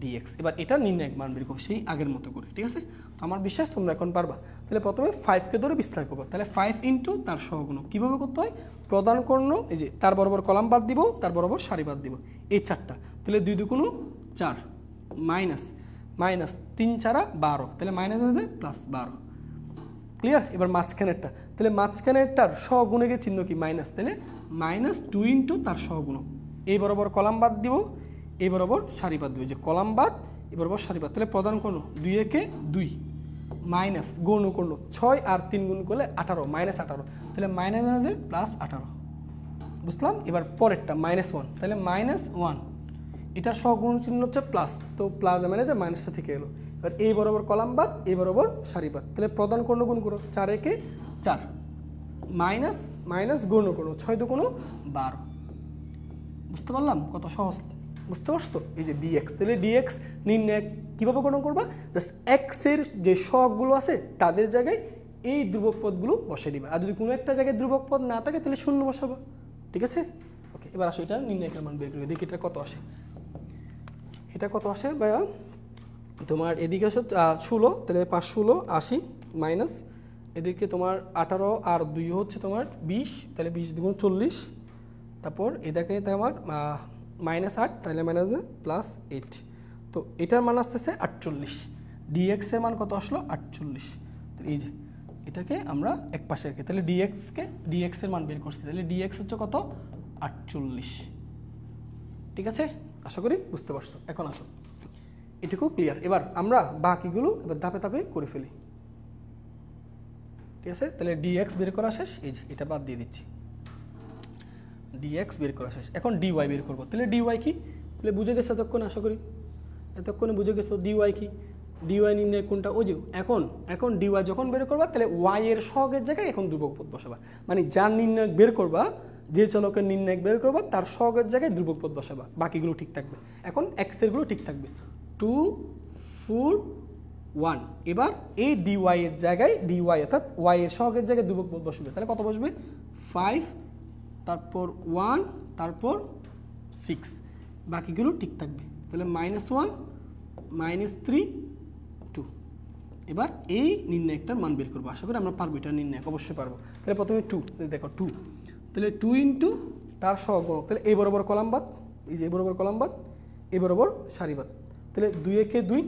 ডিএক্স। এবার এটা নির্ণায়ক মান বের করবো সেই আগের মতো করে। ঠিক আছে, তো আমার বিশ্বাস তোমরা এখন পারবা। তাহলে প্রথমে 5কে ধরে বিস্তার করবো, তাহলে 5 ইন্টু তার সহগুণক কীভাবে করতে হয়? প্রধান কর্ণ, এই যে তার বরাবর কলাম বাদ দিব, তার বরাবর সারি বাদ দিব, এই 4টা। তাহলে 2 2 4 মাইনাস 3 4 12, তাহলে মাইনাস হয়ে যায় +12। ক্লিয়ার? এবার মাঝখানেরটা, তাহলে মাঝখানেরটার সহগুণকের চিহ্ন কি? মাইনাস, তাহলে -2 ইন্টু তার সহগুণক, এই বরাবর কলাম বাদ দিব, এই বরাবর সারি বাদ দিব, যে কলাম বাদ এই বরাবর সারি বাদ, তাহলে প্রধান কর্ণ 2 একে 2 মাইনাস গৌণ কর্ণ 6 আর 3 গুণ করলে 18 -18, তাহলে মাইনাস হয়ে যায় +18। বুঝলাম? এবার পরেরটা -1, তাহলে -1 এটার সহগুণ চিহ্ন হচ্ছে প্লাস, তো প্লাস মানে যে মাইনাসটা থেকে এলো। এবার এই বরাবর কলাম বাদ, এই বরাবর সারি বাদ, তাহলে প্রধান কর্ণ গুণ করো, 4 একে 4 মাইনাস মাইনাস গৌণ কর্ণ 6 2 12। বুঝতে পারলাম কত সহজ? বুঝতে পারছো? এই যে ডিএক্স, তাহলে ডিএক্স নির্ণয় কীভাবে গণনা করবা? জাস্ট এক্সের যে সহগগুলো আছে তাদের জায়গায় এই ধ্রুবক পদগুলো বসে দিবা, আর যদি কোনো একটা জায়গায় ধ্রুবক পদ না থাকে তাহলে শূন্য বসাবা। ঠিক আছে? ওকে, এবার আসো এটা নির্ণায়কের মান বের করে দেখি এটা কত আসে। এটা কত আসে ভাইয়া তোমার এদিকে আসে 16, তাহলে 5 16 80 মাইনাস এদিকে তোমার 18 আর 2 হচ্ছে তোমার 20, তাহলে 20 দ্বিগুণ 40, তারপর এটাকে তোমার -8, তাহলে মাইনাসে +8। তো এটার মান আসতেছে 48, ডিএক্স এর মান কত আসলো 48। এই যে এটাকে আমরা এক পাশে রাখি, তাহলে ডিএক্স এর মান বের করছি, তাহলে ডিএক্স হচ্ছে কত 48। ঠিক আছে, আশা করি বুঝতে পারছো। এখন আসো এটুকু ক্লিয়ার, এবার আমরা বাকিগুলো এবার ধাপে ধাপে করে ফেলি। ঠিক আছে, তাহলে ডিএক্স বের করা শেষ, এই যে এটা বাদ দিয়ে দিচ্ছি, ডিএক্স বের করা শেষ। এখন ডিওয়াই বের করবো, তাহলে ডিওয়াই কি, তাহলে বুঝে গেছো এতক্ষণে, আশা করি এতক্ষণে বুঝে গেছো ডিওয়াই কি, ডিওয়াই নির্ণয় কোনটা, ওই যে এখন ডিওয়াই যখন বের করবা তাহলে ওয়াই এর সহগের জায়গায় এখন ধ্রুবক পদ বসাবা, মানে যার নির্ণয় বের করবা, যে চলকের নির্ণয় বের করবা তার সহগের জায়গায় ধ্রুবক পদ বসাবা, বাকিগুলো ঠিক থাকবে। এখন এক্স এরগুলো ঠিক থাকবে, 2 4 1। এবার এই ডিওয়াই এর জায়গায় ডিওয়াই অর্থাৎ ওয়াই এর সহগের জায়গায় ধ্রুবক পদ বসবে, তাহলে কত বসবে 5, তারপর 1, তারপর 6, বাকিগুলো ঠিক থাকবে, তাহলে -1 -3 2। এবার এই নির্ণায়কটার মান বের করবো, আশা করি আমরা পারবো, এটা নির্ণায়ক অবশ্যই পারবো। তাহলে প্রথমে 2, দেখো 2, তাহলে 2 ইন্টু তার সহগুণক, তাহলে এই বরাবর কলাম বাদ, এই যে এই বরাবর কলাম বাদ, এই বরাবর সারি বাদ, তাহলে 2 একে 2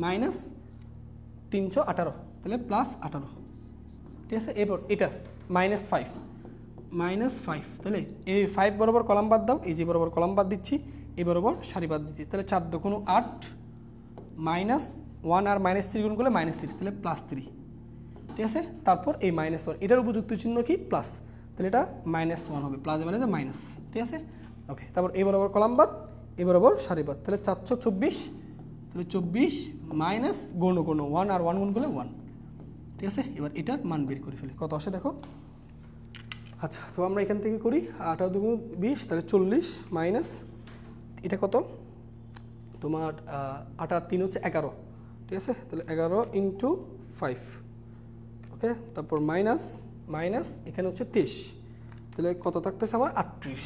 -318, তাহলে +18। ঠিক আছে, এরপর এটা -5, তাহলে এই 5 বরাবর কলাম বাদ দাও, এই যে বরাবর কলাম বাদ দিচ্ছি, এই বরাবর সারি বাদ দিচ্ছি, তাহলে 4 2 8 -1 আর -3 গুণ করলে -3, তাহলে +3। ঠিক আছে, তারপর এই -1, এটার উপযুক্ত চিহ্ন কি প্লাস, তাহলে এটা -1 হবে, প্লাস মানে যে মাইনাস। ঠিক আছে, ওকে, তারপর এই বরাবর কলাম বাদ, এই বরাবর সারি বাদ, তাহলে 424, তাহলে 24 মাইনাস গুণ 1 আর 1 গুণ করলে 1। ঠিক আছে, এবার এটার মান বের করে ফেলি, কত আসে দেখো। আচ্ছা, তো আমরা এখান থেকে করি 18 2 20, তাহলে 40 মাইনাস এটা কত তোমার 8 আর 3 হচ্ছে 11। ঠিক আছে, তাহলে 11 ইন্টু 5, ওকে, তারপর মাইনাস এখানে হচ্ছে 23, তাহলে কত থাকতেছে আমার 38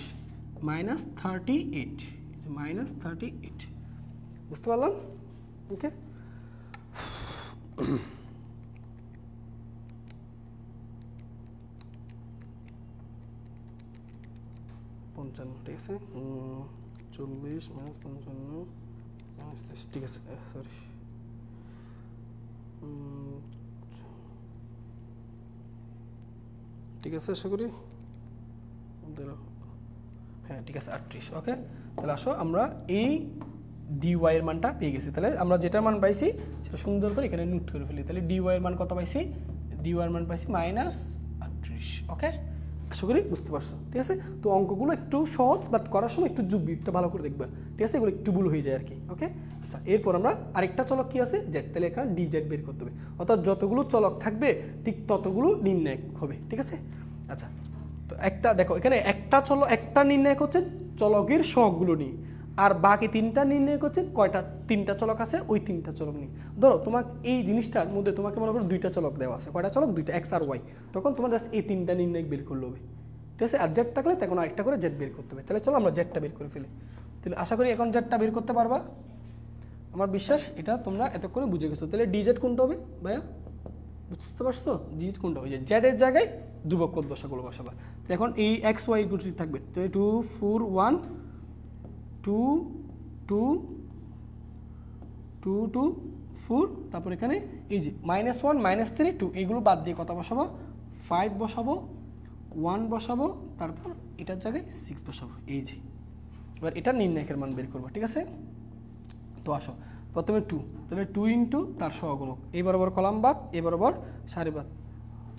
-38, বুঝতে পারলাম, ওকে। ঠিক আছে, 40 - 55 - ঠিক আছে, সরি, ঠিক আছে, আশা করি হ্যাঁ ঠিক আছে 38। ওকে, তাহলে আসো আমরা এই ডিওয়াই এর মানটা পেয়ে গেছি, তাহলে আমরা যেটা মান পাইছি সেটা সুন্দর করে এখানে নোট করে ফেলি, তাহলে ডিওয়াই এর মান কত পাইছি, ডিওয়াই এর মান পাইছি -38। ওকে, আশা করি বুঝতে পারছো। ঠিক আছে, তো অঙ্কগুলো একটু সহজ, বাট করার সময় একটু যুগবি, একটু ভালো করে দেখবা। ঠিক আছে, এগুলো একটু ভুল হয়ে যায় আর কি। ওকে, আচ্ছা, এরপর আমরা আরেকটা চলক কি আছে জেড, তাহলে এখানে ডিজেড বের করতে হবে, অর্থাৎ যতগুলো চলক থাকবে ঠিক ততগুলো নির্ণায়ক হবে। ঠিক আছে, আচ্ছা, তো একটা দেখো এখানে একটা নির্ণায়ক হচ্ছে চলকের সহগগুলো নিয়ে, আর বাকি 3টা নির্ণায়ক হচ্ছে কয়টা 3টা চলক আছে ওই 3টা চলক নিয়ে। ধরো তোমাকে এই জিনিসটার মধ্যে তোমাকে মনে করো 2টা চলক দেওয়া আছে, কয়টা চলক 2টা, এক্স আর ওয়াই, তখন তোমার জাস্ট এই 3টা নির্ণায়ক বের করলে হবে। ঠিক আছে, আর জেড থাকলে তখন আরেকটা করে জেড বের করতে হবে। তাহলে চলো আমরা জেডটা বের করে ফেলি, তাহলে আশা করি এখন জেডটা বের করতে পারবা, আমার বিশ্বাস এটা তোমরা এতক্ষণে বুঝে গেছো। তাহলে ডিজেড কোনটা হবে ভাইয়া, বুঝতে পারছো, ডিজেড কোনটা হবে, জেড এর জায়গায় ধ্রুবক পদ বসাগুলো বসাবা। তো এখন এই এক্স ওয়াই গুলো থাকবে, তাহলে 2 4 1 2 2 2 2 4, তারপর এখানে এই যে -1 -3 2, এইগুলো বাদ দিয়ে কত বসাবো 5 বসাবো, 1 বসাবো, তারপর এটার জায়গায় 6 বসাবো। এই যে এবার এটা নির্ণায়কের মান বের করবো। ঠিক আছে, তো আসো প্রথমে 2, তাহলে 2 ইন্টু তার সহগুণক, এই বরাবর কলাম বাদ, এই বরাবর সারি বাদ,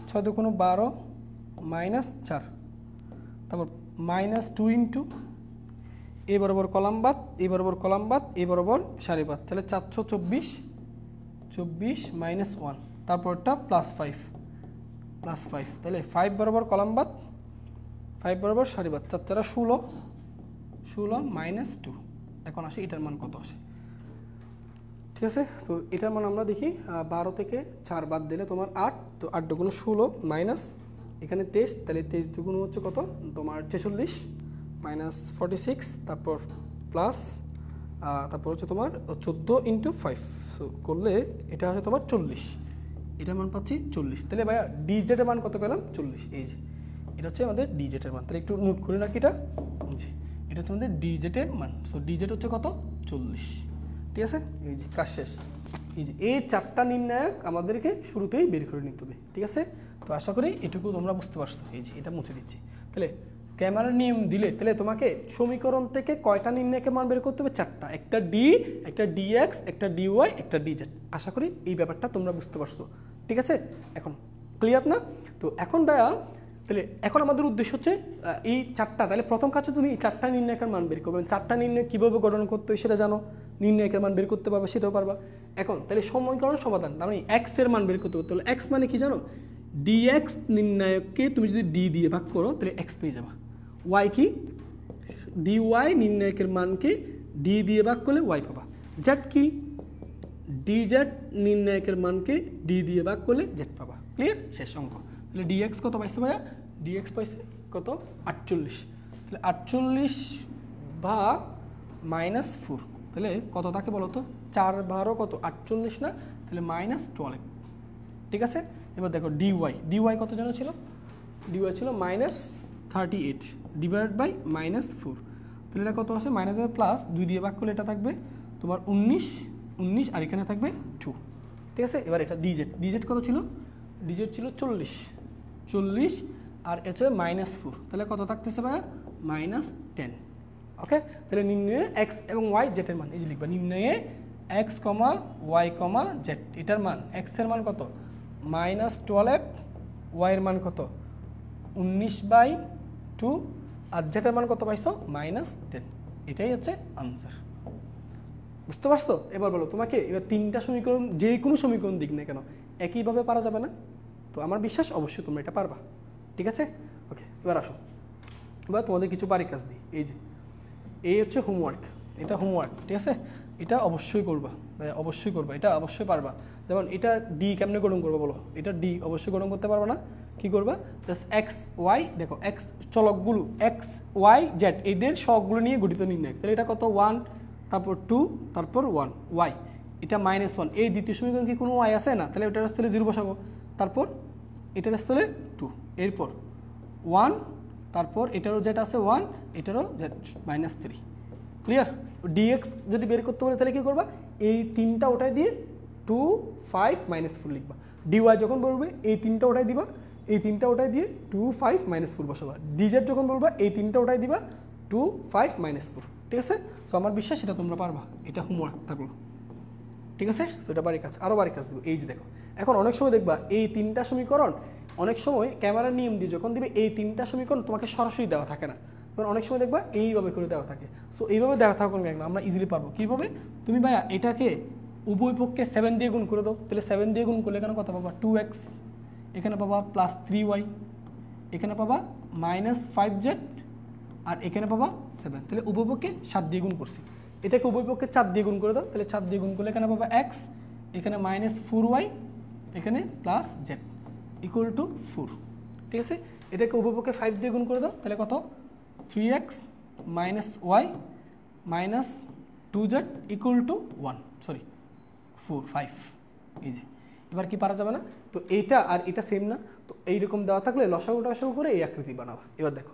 6 2 12 -4, তারপর -2 ইন্টু এই বরাবর কলাম বাদ, এই বরাবর কলাম বাদ, এই বরাবর সারি বাদ, তাহলে 424 -1, তারপরটা +5, তাহলে 5 বরাবর কলাম বাদ, 5 বরাবর সারি বাদ, 4 4 16 -2। এখন আসে এটার মান কত আসে। ঠিক আছে, তো এটার মান আমরা দেখি 12 থেকে 4 বাদ দিলে তোমার 8, তো 8 2 16 মাইনাস এখানে 23, তাহলে 23 2 হচ্ছে কত তোমার 46 -46, তারপর প্লাস তারপর হচ্ছে তোমার 14 ইন্টু 5, সো করলে এটা হচ্ছে তোমার 40, এটার মান পাচ্ছি 40। তাহলে ভাইয়া ডিজেটের মান কত পেলাম? 40। এই যে এটা হচ্ছে আমাদের ডিজেটের মান, তাহলে একটু নোট করে রাখি এটা। জি, এটা হচ্ছে আমাদের ডিজেটের মান। সো ডিজেট হচ্ছে কত? 40। ঠিক আছে, এই যে কাজ শেষ। এই যে এই 4টা নির্ণায়ক আমাদেরকে শুরুতেই বের করে নিতে হবে। ঠিক আছে, তো আশা করি এটুকু তোমরা বুঝতে পারছো। এই যে এটা মুছে দিচ্ছি। তাহলে ক্যামেরার নিয়ম দিলে তাহলে তোমাকে সমীকরণ থেকে কয়টা নির্ণায়কের মান বের করতে হবে? 4টা। একটা ডি, একটা ডিএক্স, একটা ডিওয়াই, একটা ডিজেড। আশা করি এই ব্যাপারটা তোমরা বুঝতে পারছো। ঠিক আছে, এখন ক্লিয়ার না? তো এখন ভাইয়া তাহলে এখন আমাদের উদ্দেশ্য হচ্ছে এই 4টা, তাহলে প্রথম কাছে তুমি এই 4টা নির্ণায়কের মান বের করবে। 4টা নির্ণয় কীভাবে গঠন করতে হয় সেটা জানো, নির্ণায়কের মান বের করতে পারবে সেটাও পারবা। এখন তাহলে সমীকরণ সমাধান, তার মানে এক্স এর মান বের করতে হবে। তাহলে এক্স মানে কি জানো? ডিএক্স নির্ণায়ককে তুমি যদি ডি দিয়ে ভাগ করো তাহলে এক্স পেয়ে যাবা। ওয়াই কি? ডিওয়াই নির্ণায়কের মানকে ডি দিয়ে ভাগ করলে ওয়াই পাবা। জেড কি? ডিজেড নির্ণায়কের মানকে ডি দিয়ে ভাগ করলে জেড পাবা। ক্লিয়ার? শেষ অঙ্ক। তাহলে ডিএক্স কত পাইছে ভাইয়া? ডিএক্স পাইছে কত? 48। তাহলে 48 ভাগ -4, তাহলে কত থাকে বলো তো? 4 12 কত? 48 না? তাহলে -12। ঠিক আছে, এবার দেখো ডিওয়াই, ডিওয়াই কত যেন ছিল? ডিওয়াই ছিল -38 ডিভাইডেড বাই -4, তাহলে এটা কত আছে? মাইনাস আর প্লাস 2 দিয়ে ভাগ করলে এটা থাকবে তোমার 19 আর এখানে থাকবে 2। ঠিক আছে, এবার এটা ডিজেড, ডিজেড কত ছিল? ডিজেড ছিল 40 আর হচ্ছে -4, তাহলে কত থাকতেছে ভাইয়া? -10। ওকে, তাহলে নির্ণয়ে এক্স এবং ওয়াই জেটের মান এই যে লিখবা, নির্ণয়ে এক্স কমা ওয়াই কমা জেড, এটার মান এক্স এর মান কত? -12, ওয়াই এর মান কত? 19/2 আর জেটের মান কত পাইছো? -10। এটাই হচ্ছে আনসার। বুঝতে পারছো? এবার বলো তোমাকে এবার 3টা সমীকরণ যে কোনো সমীকরণ দিক না কেন একইভাবে পারা যাবে না? তো আমার বিশ্বাস অবশ্যই তোমরা এটা পারবা। ঠিক আছে, ওকে, এবার আসো, এবার তোমাদের কিছু বাড়ির কাজ দিই। এই যে এই হচ্ছে হোমওয়ার্ক, এটা হোমওয়ার্ক। ঠিক আছে, এটা অবশ্যই করবা, অবশ্যই করবা, এটা অবশ্যই পারবা। যেমন এটা ডি কেমনে গঠন করবো বলো? এটা ডি অবশ্যই গঠন করতে পারবা না? কি করবা? জাস্ট এক্স ওয়াই, দেখো এক্স চলকগুলো এক্স ওয়াই জেড এদের সবগুলো নিয়ে গঠিত নির্ণয়। তাহলে এটা কত? 1, তারপর 2, তারপর 1 ওয়াই, এটা -1। এই দ্বিতীয় সমীকরণ কি কোনো ওয়াই আছে না? তাহলে ওটার স্থলে 0 বসাবো, তারপর এটার স্থলে 2, এরপর 1, তারপর এটারও যেটা আছে 1, এটারও -3। ক্লিয়ার? ডিএক্স যদি বের করতে বলে তাহলে কী করবা? এই 3টা ওটাই দিয়ে 2 5 -4 লিখবা। ডিওয়াই যখন বলবে এই 3টা ওটাই দিবা, এই 3টা ওটাই দিয়ে 2 5 -4 বসাবা। ডিজেড যখন বলবা এই 3টা ওটাই দিবা 2 5 -4। ঠিক আছে, সো আমার বিশ্বাস এটা তোমরা পারবা। এটা হোমওয়ার্ক থাকলো। ঠিক আছে, সো এটা বাড়ির কাজ। আরও বাড়ির কাজ দেবো। এই যে দেখো, এখন অনেক সময় দেখবা এই 3টা সমীকরণ অনেক সময় ক্যামেরার নিয়ম দিয়ে যখন দিবে এই 3টা সমীকরণ তোমাকে সরাসরি দেওয়া থাকে না, কারণ অনেক সময় দেখবা এইভাবে করে দেওয়া থাকে। সো এইভাবে দেওয়া থাকুন কেন আমরা ইজিলি পারবো। কীভাবে? তুমি ভাইয়া এটাকে উভয় পক্ষে 7 দিয়ে গুণ করে দাও, তাহলে 7 দিয়ে গুণ করলে এখানে কত পাবা? 2x, এখানে পাবা +3y, এখানে পাবা -5z আর এখানে পাবা 7। তাহলে উভয় পক্ষে 7 দিয়ে গুণ করছি, এটাকে উভয় পক্ষে 4 দিয়ে গুণ করে দাও, তাহলে 4 দিয়ে গুণ করলে এখানে পাবা x, এখানে -4y, এখানে +z = 4। ঠিক আছে, এটাকে উভয় পক্ষে 5 দিয়ে গুণ করে দাও, তাহলে কত? 3x - y - 2z = 1, sorry 4 5। এই যে এবার কি পারা যাবে না? তো এইটা আর এটা সেম না, তো এইরকম দেওয়া থাকলে লসাগু টসাগু করে এই আকৃতি বানাবা। এবার দেখো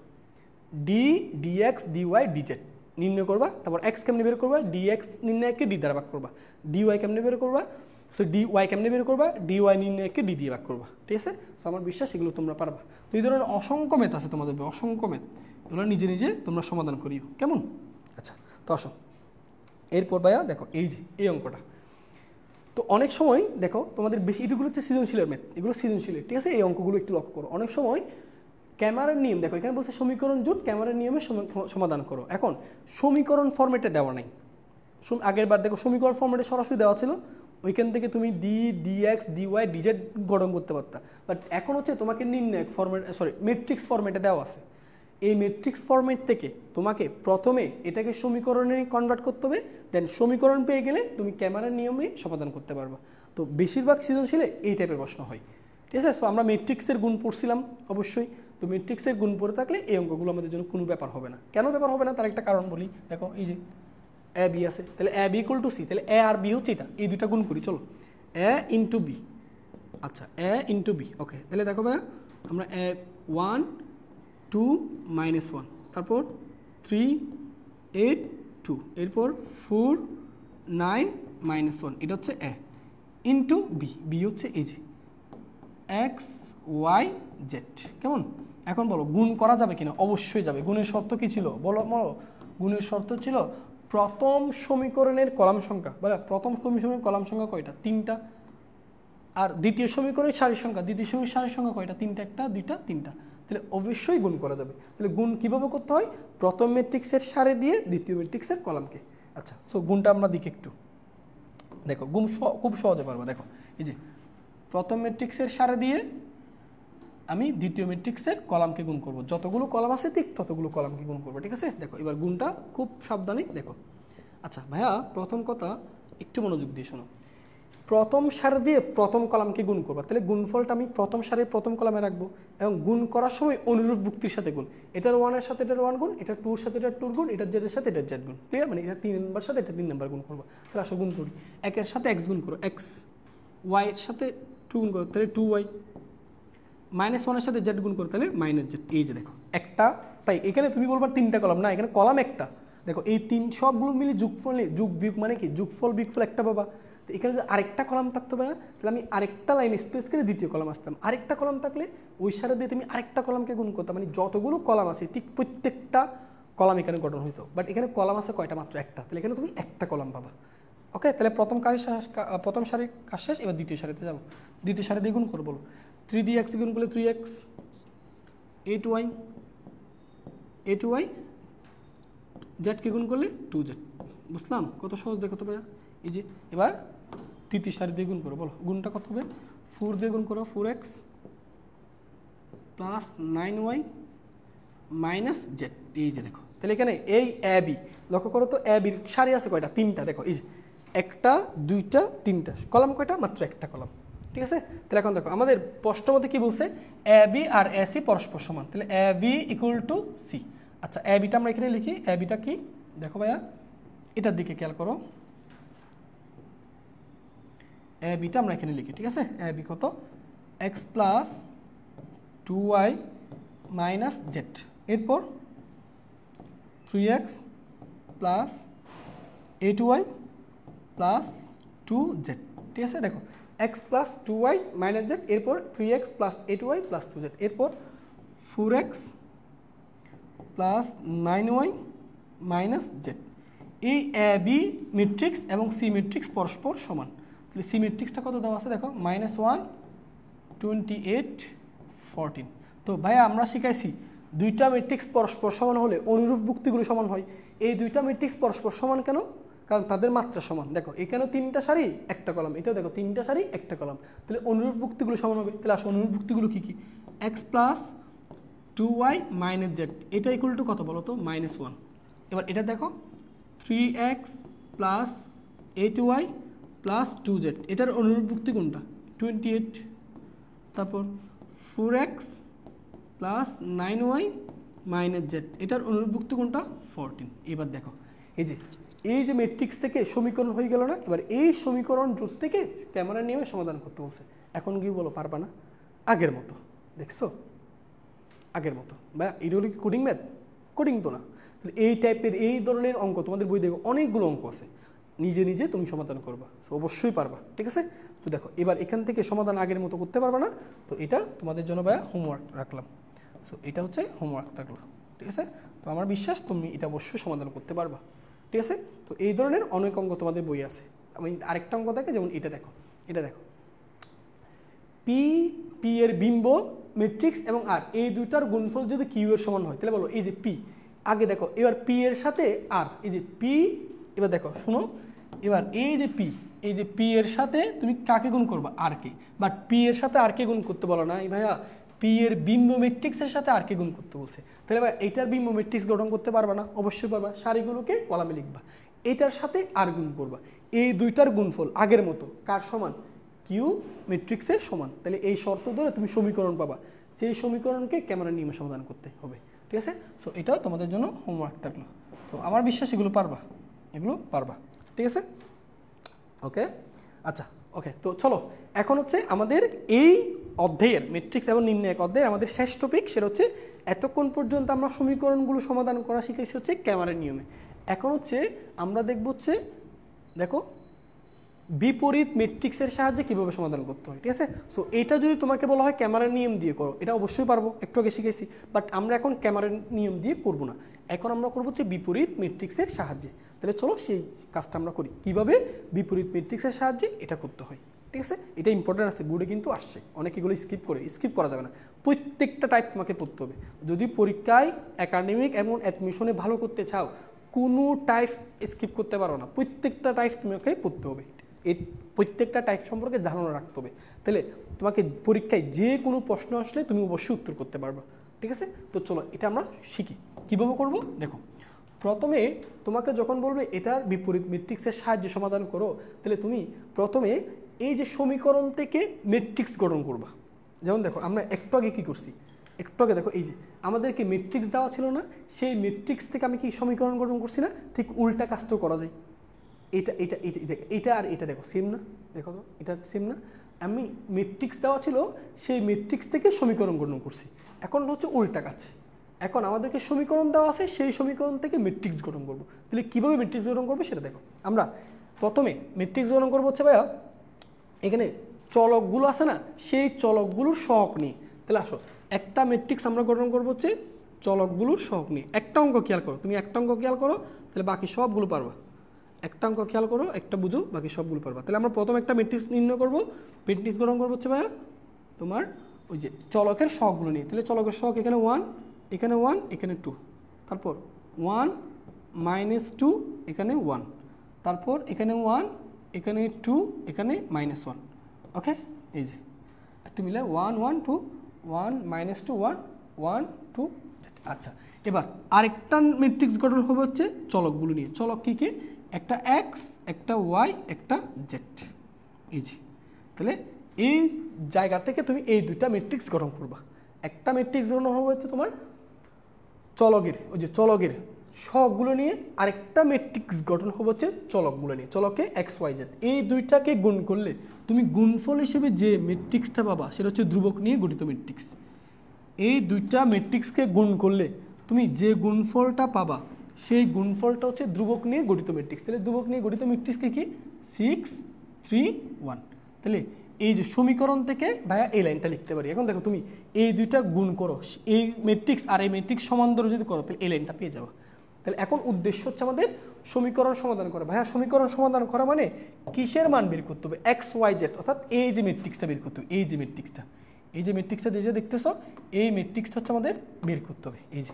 ডি ডিএক্স ডিওয়াই ডিজেড নির্ণয় করবা, তারপর এক্স কেমনে বের করবা? ডিএক্স নির্ণয়কে ডি দ্বারা ভাগ করবা। ডিওয়াই কেমনে বের করবা? সো ডিওয়াই কেমনে বের করবা? ডিওয়াই নির্ণয়কে ডি দিয়ে ভাগ করবা। ঠিক আছে, সো আমার বিশ্বাস এগুলো তোমরা পারবা। তো এই ধরনের অসংখ্য ম্যাথ আছে তোমাদের, অসংখ্য ম্যাথ, এগুলো নিজে নিজে তোমরা সমাধান করিও, কেমন? আচ্ছা, তো আসো এরপর ভাইয়া দেখো এই যে এই অঙ্কটা। তো অনেক সময় দেখো তোমাদের বেশি এগুলো হচ্ছে সৃজনশীলের ম্যাথ, এগুলো সৃজনশীলের। ঠিক আছে, এই অঙ্কগুলো একটু লক্ষ্য করো। অনেক সময় ক্যামেরার নিয়ম দেখো, এখানে বলছে সমীকরণ জোট ক্যামেরার নিয়মে সমাধান করো। এখন সমীকরণ ফরম্যাটে দেওয়া নাই, আগের বার দেখো সমীকরণ ফরম্যাটে সরাসরি দেওয়া ছিল, ওইখান থেকে তুমি ডি ডিএক্স ডিওয়াই ডিজেড গঠন করতে পারতা। বাট এখন হচ্ছে তোমাকে নির্ণায়ক ফরম্যাট, সরি ম্যাট্রিক্স ফরম্যাটে দেওয়া আছে। এই ম্যাট্রিক্স ফরম্যাট থেকে তোমাকে প্রথমে এটাকে সমীকরণে কনভার্ট করতে হবে, দেন সমীকরণ পেয়ে গেলে তুমি ক্যামেরার নিয়মে সমাধান করতে পারবা। তো বেশিরভাগ সৃজনশীলে এই টাইপের প্রশ্ন হয়। ঠিক আছে, সো আমরা ম্যাট্রিক্সের গুণ পড়ছিলাম অবশ্যই, তো ম্যাট্রিক্সের গুণ পড়ে থাকলে এই অঙ্কগুলো আমাদের জন্য কোনো ব্যাপার হবে না। কেন ব্যাপার হবে না তার একটা কারণ বলি। দেখো এই যে এ বি আছে, তাহলে এ বি ইকুয়াল টু সি, তাহলে এ আর বি হচ্ছে এটা, এই দুইটা গুণ করি চলো, এ ইন্টু বি। আচ্ছা এ ইন্টু বি, ওকে, তাহলে দেখো ভাইয়া আমরা এ 1 2 -1, তারপর 3 8 2, এরপর 4 9 -1, এটা হচ্ছে এ ইন্টু বি, বি হচ্ছে এই যে এক্স ওয়াই জেড। কেমন? এখন বলো গুণ করা যাবে কিনা? অবশ্যই যাবে। গুণের শর্ত কি ছিল বলো? গুণের শর্ত ছিল প্রথম সমীকরণের কলাম সংখ্যা, বলে প্রথম সমীকরণের কলাম সংখ্যা কয়টা? 3টা। আর দ্বিতীয় সমীকরণের সারির সংখ্যা, দ্বিতীয় সমীকরণের সারির সংখ্যা কয়টা? 3টা, 1টা 2টা 3টা। তাহলে অবশ্যই গুণ করা যাবে। তাহলে গুণ কিভাবে করতে হয়? প্রথম ম্যাট্রিক্সের সারি দিয়ে দ্বিতীয় ম্যাট্রিক্সের কলামকে। আচ্ছা, সো গুণটা আমরা দেখি একটু, দেখো গুণ খুব সহজে পারবো। দেখো এই যে প্রথম ম্যাট্রিক্সের সারি দিয়ে আমি দ্বিতীয় ম্যাট্রিক্সের কলামকে গুণ করব, যতগুলো কলাম আছে ঠিক ততগুলো কলামকে গুণ করবো, ঠিক আছে? দেখো এবার গুণটা খুব সাবধানে দেখো। আচ্ছা ভাইয়া, প্রথম কথা একটু মনোযোগ দিয়ে শোনো, প্রথম সারি দিয়ে প্রথম কলামকে গুণ করবো, তাহলে গুণফলটা আমি প্রথম সারির প্রথম কলামে রাখবো এবং গুণ করার সময় অনুরূপ যুক্তির সাথে গুণ, এটার 1-এর সাথে এটার 1 গুণ, এটা 2-এর সাথে এটার 2 গুণ, এটা জেডের সাথে এটার জেড গুণ, ক্লিয়ার? মানে এটা 3 নাম্বার সাথে এটা 3 নাম্বার গুণ করবো। তাহলে আসো গুণ করি, 1-এর সাথে x গুণ করো x, y-এর সাথে 2 গুণ করো তাহলে 2y, -1-এর সাথে জেড গুণ করো তাহলে -z। এই যে দেখো একটা, তাই এখানে তুমি বলবার 3টা কলাম না, এখানে কলাম একটা। দেখো এই 3 সবগুলো মিলে যোগফল, যোগ বিয়োগ মানে কি? যোগফল বিয়োগফল একটা পাবা। তো এখানে যদি আরেকটা কলাম থাকতো ভাইয়া, তাহলে আমি আরেকটা লাইন স্পেস করে দ্বিতীয় কলাম আসতাম। আরেকটা কলাম থাকলে ওই সারি দিয়ে তুমি আরেকটা কলামকে গুণ করতাম, মানে যতগুলো কলাম আছে ঠিক প্রত্যেকটা কলাম এখানে গঠন হইতো। বাট এখানে কলাম আছে কয়টা? মাত্র একটা, তাহলে এখানে তুমি একটা কলাম পাবা। ওকে, তাহলে প্রথম সারির কাজ শেষ, এবার দ্বিতীয় সারিতে যাবো। দ্বিতীয় সারি দিয়ে গুণ করবো, 3 দিয়ে x গুণ করলে 3x, 8y z কে গুণ করলে 2z। বুঝলাম? কত সহজ দেখো তো ভাইয়া। এই যে এবার তৃতীয় সারি দিয়ে গুণ করো, বলো গুণটা কত হবে? 4 দিয়ে গুণ করো, 4x plus 9y minus z। এই যে দেখো, তাহলে এখানে এই এ বি, লক্ষ্য করো তো এ বির সারি আছে কয়টা? 3টা। দেখো এই যে একটা, দুইটা, 3টা কলাম, কয়টা? মাত্র একটা কলাম, ঠিক আছে? তাহলে এখন দেখো আমাদের প্রশ্ন মতে কি বলছে? A B R A C পরস্পর সমান, তাহলে এ বি ইকুয়াল টু সি। আচ্ছা এ বিটা আমরা এখানে লিখি, এ বিটা কি? দেখো ভাইয়া এটার দিকে খেয়াল করো, এ বিটা আমরা এখানে লিখি, ঠিক আছে? এ বি কত? X plus 2y minus Z, এরপর 3x plus 8y plus 2z, ঠিক আছে? দেখো x plus 2y minus Z, এরপর 3x plus 8y plus 2z, এরপর 4x plus 9y minus Z. এই এ বি ম্যাট্রিক্স এবং সি ম্যাট্রিক্স পরস্পর সমান। তাহলে সি ম্যাট্রিক্সটা কত দেওয়া আছে? দেখো -1 28 14। তো ভাইয়া আমরা শিখাইছি দুইটা ম্যাট্রিক্স পরস্পর সমান হলে অনুরূপ যুক্তিগুলো সমান হয়। এই দুইটা ম্যাট্রিক্স পরস্পর সমান কেন? কারণ তাদের মাত্রা সমান। দেখো এখানেও 3টা সারি একটা কলাম, এটাও দেখো 3টা সারি একটা কলাম, তাহলে অনুরূপ যুক্তিগুলো সমান হবে। তাহলে আসলে অনুরূপ যুক্তিগুলো কী কী? X plus 2y minus Z, এটা ইকুয়াল টু কত বলো তো? -1। এবার এটা দেখো 3x plus 8y plus 2z, এটার অনুরূপ যুক্তি কোনটা? 28। তারপর 4x plus 9y minus Z, এটার অনুরূপ যুক্তি কোনটা? 14। এবার দেখো এই যে ম্যাট্রিক্স থেকে সমীকরণ হয়ে গেল না? এবার এই সমীকরণ জোট থেকে ক্যামেরা নিয়ে সমাধান করতে বলছে। এখন কি বলো, পারবা না? আগের মতো, দেখছো? আগের মতো। বা এটা হলো কি কোডিং ম্যাথ? কোডিং তো না। তাহলে এই টাইপের এই ধরনের অঙ্ক তোমাদের বই দেখো অনেকগুলো অঙ্ক আছে, নিজে নিজে তুমি সমাধান করবা, সো অবশ্যই পারবা, ঠিক আছে? তো দেখো এবার এখান থেকে সমাধান আগের মতো করতে পারবা না, তো এটা তোমাদের জন্য ভাইয়া হোমওয়ার্ক রাখলাম। সো এটা হচ্ছে হোমওয়ার্ক থাকলো, ঠিক আছে? তো আমার বিশ্বাস তুমি এটা অবশ্যই সমাধান করতে পারবা, ঠিক আছে? তো এই ধরনের অনেক অঙ্ক তোমাদের বই আছে। আমি আরেকটা অঙ্ক দেখে, যেমন এটা দেখো, এটা দেখো পি এর বিম্ব ম্যাট্রিক্স এবং আর এই দুইটার গুণফল যদি কিউ এর সমান হয়, তাহলে বলো এই যে পি, আগে দেখো এবার পি এর সাথে আর, এই যে পি, এবার দেখো শুনো, এবার এই যে পি এর সাথে তুমি কাকে গুণ করবা? আর কে। বাট পি এর সাথে আর কে গুণ করতে বলো না এই ভাইয়া, পি এর বিম্ব ম্যাট্রিক্সের সাথে আর কে গুণ করতে বলছে। তাহলে ভাই এইটার বিম্ব ম্যাট্রিক্স গঠন করতে পারবা না? অবশ্যই পারবা। সারিগুলোকে কলামে লিখবা, এটার সাথে আর গুণ করবা, এই দুইটার গুণফল আগের মতো কার সমান? কিউ ম্যাট্রিক্সের সমান। তাহলে এই শর্ত ধরে তুমি সমীকরণ পাবা, সেই সমীকরণকে ক্যামেরা নিয়মে সমাধান করতে হবে, ঠিক আছে? সো এটাও তোমাদের জন্য হোমওয়ার্ক থাকলো। তো আমার বিশ্বাস এগুলো পারবা। এগুলো পারবা, ঠিক আছে? ওকে, আচ্ছা ওকে। তো চলো এখন হচ্ছে আমাদের এই অধ্যায়ের ম্যাট্রিক্স এবং নির্ণায়ক অধ্যায়ের আমাদের শেষ টপিক, সেটা হচ্ছে এতক্ষণ পর্যন্ত আমরা সমীকরণগুলো সমাধান করা শিখেছি হচ্ছে ক্যামারের নিয়মে। এখন হচ্ছে আমরা দেখব হচ্ছে, দেখো বিপরীত ম্যাট্রিক্সের সাহায্যে কীভাবে সমাধান করতে হয়, ঠিক আছে? সো এটা যদি তোমাকে বলা হয় ক্যামারার নিয়ম দিয়ে করো, এটা অবশ্যই পারবো, একটু আগে শিখেছি, বাট আমরা এখন ক্যামারার নিয়ম দিয়ে করব না, এখন আমরা করবো হচ্ছে বিপরীত ম্যাট্রিক্সের সাহায্যে। তাহলে চলো সেই কাজটা আমরা করি, কীভাবে বিপরীত ম্যাট্রিক্সের সাহায্যে এটা করতে হয়, ঠিক আছে? এটা ইম্পর্টেন্ট আছে, বোর্ডে কিন্তু আসছে, অনেক এগুলো স্কিপ করা যাবে না, প্রত্যেকটা টাইপ তোমাকে পড়তে হবে। যদি পরীক্ষায় একাডেমিক এবং অ্যাডমিশনে ভালো করতে চাও, কোনো টাইপ স্কিপ করতে পারো না, প্রত্যেকটা টাইপ তোমাকে পড়তে হবে, এই প্রত্যেকটা টাইপ সম্পর্কে ধারণা রাখতে হবে। তাহলে তোমাকে পরীক্ষায় যে কোনো প্রশ্ন আসলে তুমি অবশ্যই উত্তর করতে পারবে, ঠিক আছে? তো চলো এটা আমরা শিখি, কীভাবে করব দেখো। প্রথমে তোমাকে যখন বলবে এটার বিপরীত ম্যাট্রিক্সের সাহায্যে সমাধান করো, তাহলে তুমি প্রথমে এই যে সমীকরণ থেকে ম্যাট্রিক্স গঠন করবা। যেমন দেখো আমরা একটু আগে কী করছি, একটু আগে দেখো এই যে আমাদেরকে ম্যাট্রিক্স দেওয়া ছিল না, সেই ম্যাট্রিক্স থেকে আমি কি সমীকরণ গঠন করছি না? ঠিক উল্টা কাজটাও করা যায়। এটা এটা এটা এটা আর এটা দেখো সেম না, দেখো তো এটা সেম না? আমি ম্যাট্রিক্স দেওয়া ছিল, সেই ম্যাট্রিক্স থেকে সমীকরণ গঠন করছি, এখন হচ্ছে উল্টা কাজ। এখন আমাদেরকে সমীকরণ দেওয়া আছে, সেই সমীকরণ থেকে ম্যাট্রিক্স গঠন করবো। তাহলে কীভাবে ম্যাট্রিক্স গঠন করবো সেটা দেখো। আমরা প্রথমে ম্যাট্রিক্স গঠন করবো হচ্ছে ভাইয়া, এখানে চলকগুলো আছে না, সেই চলকগুলোর সহগ নিয়ে। তাহলে আসো একটা ম্যাট্রিক্স আমরা গঠন করবো হচ্ছে চলকগুলোর সহগ নিয়ে। একটা অঙ্ক খেয়াল করো, তুমি একটা অঙ্ক খেয়াল করো, তাহলে বাকি সবগুলো পারবা। একটা অঙ্ক খেয়াল করো, একটা বুঝো, বাকি সবগুলো পারবা। তাহলে আমরা প্রথম একটা ম্যাট্রিক্স নির্ণয় করবো, ম্যাট্রিক্স গঠন করবো হচ্ছে ভাইয়া তোমার ওই যে চলকের সহগগুলো নিয়ে। তাহলে চলকের সহগ এখানে 1, এখানে 1, এখানে 2, তারপর 1 -2, এখানে 1, তারপর এখানে 1, এখানে 2, এখানে -1। ওকে, এই যে একটু মিলে 1 1 2 1 -2 1 1 2। আচ্ছা, এবার আরেকটা ম্যাট্রিক্স গঠন হবে হচ্ছে চলকগুলো নিয়ে। চলক কী কী? একটা এক্স, একটা ওয়াই, একটা জেড। এই যে তাহলে এই জায়গা থেকে তুমি এই দুইটা ম্যাট্রিক্স গঠন করবা। একটা ম্যাট্রিক্স গঠন হবে হচ্ছে তোমার চলকের, ওই যে চলকের সহগগুলো নিয়ে, আরেকটা ম্যাট্রিক্স গঠন হবে হচ্ছে চলকগুলো নিয়ে, চলকে এক্স ওয়াই জেড। এই দুইটাকে গুণ করলে তুমি গুণফল হিসেবে যে ম্যাট্রিক্সটা পাবা সেটা হচ্ছে ধ্রুবক নিয়ে গঠিত ম্যাট্রিক্স। এই দুইটা ম্যাট্রিক্সকে গুণ করলে তুমি যে গুণফলটা পাবা সেই গুণফলটা হচ্ছে ধ্রুবক নিয়ে গঠিত ম্যাট্রিক্স। তাহলে ধ্রুবক নিয়ে গঠিত ম্যাট্রিক্সকে কি 6 3 1। তাহলে এই যে সমীকরণ থেকে ভাইয়া এই লাইনটা লিখতে পারি। এখন দেখো তুমি এই দুইটা গুণ করো, এই ম্যাট্রিক্স আর এই ম্যাট্রিক্স সমান্তরাল যদি করো, তাহলে এই লাইনটা পেয়ে যাবো। তাহলে এখন উদ্দেশ্য হচ্ছে আমাদের সমীকরণ সমাধান করা। ভাইয়া সমীকরণ সমাধান করা মানে কিসের মান বের করতে হবে? এক্স ওয়াই জেড, অর্থাৎ এই যে ম্যাট্রিক্সটা বের করতে হবে। এই যে ম্যাট্রিক্সটা, এই যে ম্যাট্রিক্সটা যে দেখতেছো, এই ম্যাট্রিক্সটা হচ্ছে আমাদের বের করতে হবে। এই যে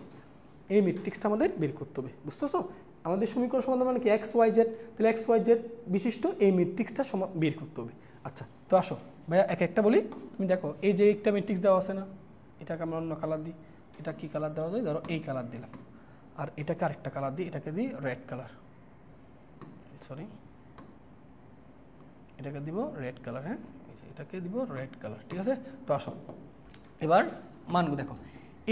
এই ম্যাট্রিক্সটা আমাদের বের করতে হবে, বুঝতেছো? আমাদের সমীকরণ সমাধান মানে কি এক্স ওয়াই জেড। তাহলে এক্স ওয়াই জেড বিশিষ্ট এই ম্যাট্রিক্সটা বের করতে হবে। আচ্ছা, তো আসো ভাইয়া এক একটা বলি। তুমি দেখো এই যে একটা ম্যাট্রিক্স দেওয়া আছে না, এটাকে আমরা অন্য কালার দিই। এটা কি কালার দেওয়া যায়? ধরো এই কালার দিলাম, আর এটাকে আরেকটা কালার দিই, এটাকে দিই রেড কালার, সরি এটাকে দিব রেড কালার। হ্যাঁ, এটাকে দিব রেড কালার, ঠিক আছে? তো আসো এবার মানগুলো দেখো।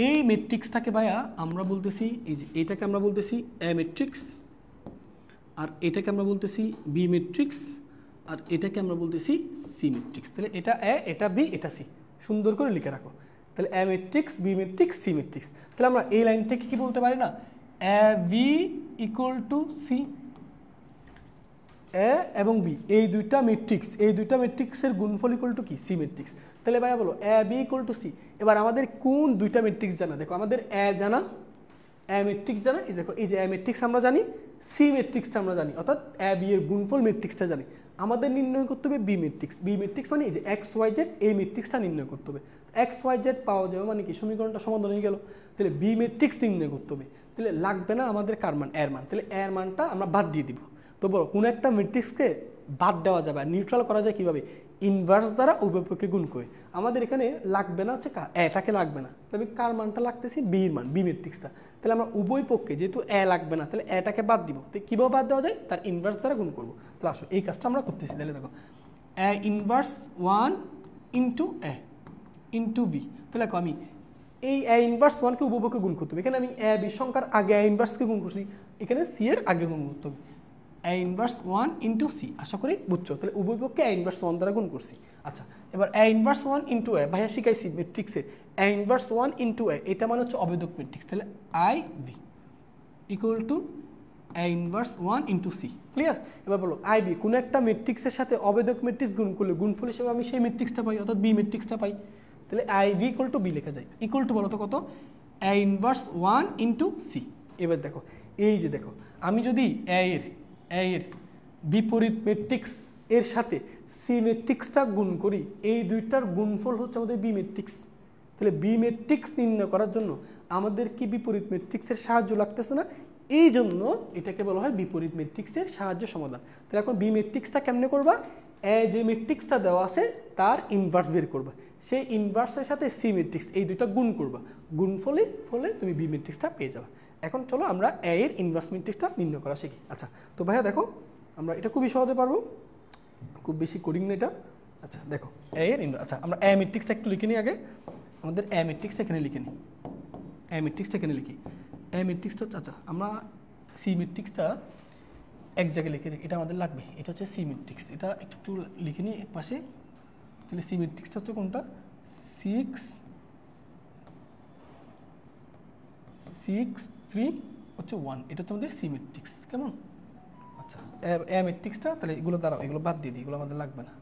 এই ম্যাট্রিক্সটাকে ভাইয়া আমরা বলতেছি, এই যে এইটাকে আমরা বলতেছি এ ম্যাট্রিক্স, আর এটাকে আমরা বলতেছি বি ম্যাট্রিক্স, আর এটাকে আমরা বলতেছি সি ম্যাট্রিক্স। তাহলে এটা এ, এটা বি, এটা সি, সুন্দর করে লিখে রাখো। তাহলে A matrix, B matrix, C matrix. তাহলে আমরা এই লাইন থেকে কি বলতে পারি না, A B equal to C. A এবং বি এই দুইটা ম্যাট্রিক্স, এই দুইটা ম্যাট্রিক্সের গুণফল ইকুয়াল টু কি? C matrix. তাহলে ভাইয়া বলো A B equal to C. এবার আমাদের কোন দুইটা ম্যাট্রিক্স জানা? দেখো আমাদের এ জানা, এ ম্যাট্রিক্স জানা, এই দেখো এই যে এ ম্যাট্রিক্স আমরা জানি, সি ম্যাট্রিক্সটা আমরা জানি, অর্থাৎ এ বি এর গুণফল ম্যাট্রিক্সটা জানি। আমাদের নির্ণয় করতে হবে বি ম্যাট্রিক্স। বি ম্যাট্রিক্স মানে এই যে এক্স ওয়াই জেড, এই ম্যাট্রিক্সটা নির্ণয় করতে হবে। এক্স ওয়াই জেড পাওয়া যাবে মানে কি সমীকরণটা সমাধান হয়ে গেল। তাহলে বি ম্যাট্রিক্স নির্ণয় করতে হবে। তাহলে লাগবে না আমাদের কার মান? এর মান। তাহলে এর মানটা আমরা বাদ দিয়ে দিব। তো বলো কোনো একটা ম্যাট্রিক্সকে বাদ দেওয়া যাবে, আর নিউট্রাল করা যায় কীভাবে? ইনভার্স দ্বারা উভয় পক্ষে গুণ করে। আমাদের এখানে লাগবে না হচ্ছে এটাকে লাগবে না, তবে কার মানটা লাগতেছি? বির মান, বি ম্যাট্রিক্সটা। তাহলে আমরা উভয় পক্ষে যেহেতু এ লাগবে না, তাহলে এটাকে বাদ দিব। তো কীভাবে বাদ দেওয়া যায়? তার ইনভার্স দ্বারা গুণ করবো। তাহলে আসো এই কাজটা আমরা করতেছি। তাহলে দেখো এ ইনভার্স 1 ইন্টু এ ইন্টু বি। তাহলে দেখো আমি এই এ ইনভার্স 1কে উভয় পক্ষে গুণ করতে হবে। এখানে আমি এ বি সংখ্যার আগে এ ইনভার্সকে গুণ করছি, এখানে সি এর আগে গুণ করতে হবে। এ ইনভার্স 1 ইন্টু সি। আশা করি বুঝছো। তাহলে উভয় পক্ষে এ ইনভার্স 1 দ্বারা গুণ করছি। আচ্ছা, এবার এ ইনভার্স 1 ইন্টু এ, ভাইয়া শিখাইছি ম্যাট্রিক্সে এ ইনভার্স 1 ইন্টু এ, এটা মানে হচ্ছে অবেদক ম্যাট্রিক্স। তাহলে I V equal to A inverse 1 into C. Clear? এবার বলো আই বি কোনো একটা ম্যাট্রিক্সের সাথে অবেদক ম্যাট্রিক্স গুণ করলে গুণফল হিসেবে আমি সেই ম্যাট্রিক্সটা পাই, অর্থাৎ বি ম্যাট্রিক্সটা পাই। তাহলে I V equal to B লেখা যায়। ইকুয়াল টু বলো তো কত? A inverse 1 into C. এবার দেখো, এই যে দেখো, আমি যদি এ এর বিপরীত ম্যাট্রিক্স এর সাথে সি ম্যাট্রিক্সটা গুণ করি, এই দুইটার গুণফল হচ্ছে আমাদের বি ম্যাট্রিক্স। তাহলে বি ম্যাট্রিক্স নির্ণয় করার জন্য আমাদের কি বিপরীত ম্যাট্রিক্সের সাহায্য লাগতেছে না? এই জন্য এটাকে বলা হয় বিপরীত ম্যাট্রিক্সের সাহায্য সমাধান। তাহলে এখন বি ম্যাট্রিক্সটা কেমনে করবা? এ যে ম্যাট্রিক্সটা দেওয়া আছে তার ইনভার্স বের করবা, সেই ইনভার্সের সাথে সি ম্যাট্রিক্স এই দুইটা গুণ করবা, গুণফলে তুমি বি ম্যাট্রিক্সটা পেয়ে যাবে। এখন চলো আমরা এ এর ইনভার্স ম্যাট্রিক্সটা নির্ণয় করা শিখি। আচ্ছা, তো ভাইয়া দেখো আমরা এটা খুবই সহজে পারবো, খুব বেশি কোডিং না এটা। আচ্ছা দেখো এ এর ইনভার্স, আচ্ছা আমরা এ ম্যাট্রিক্সটা একটু লিখে নিই আগে। আমাদের এ ম্যাট্রিক্স এখানে লিখে নিই, এ ম্যাট্রিক্সটা এখানে লিখি। এ ম্যাট্রিক্সটা আচ্ছা আমরা সি ম্যাট্রিক্সটা এক জায়গায় লিখে এটা আমাদের লাগবে। এটা হচ্ছে সি ম্যাট্রিক্স, এটা একটু লিখে নিই এক পাশে। তাহলে সি ম্যাট্রিক্সটা হচ্ছে কোনটা? 6 6 3 হচ্ছে 1, এটা হচ্ছে আমাদের সি ম্যাট্রিক্স। কেমন? আচ্ছা এ ম্যাট্রিক্সটা তাহলে এগুলো দাঁড়াও, এগুলো বাদ দিয়ে দিই, এগুলো আমাদের লাগবে না।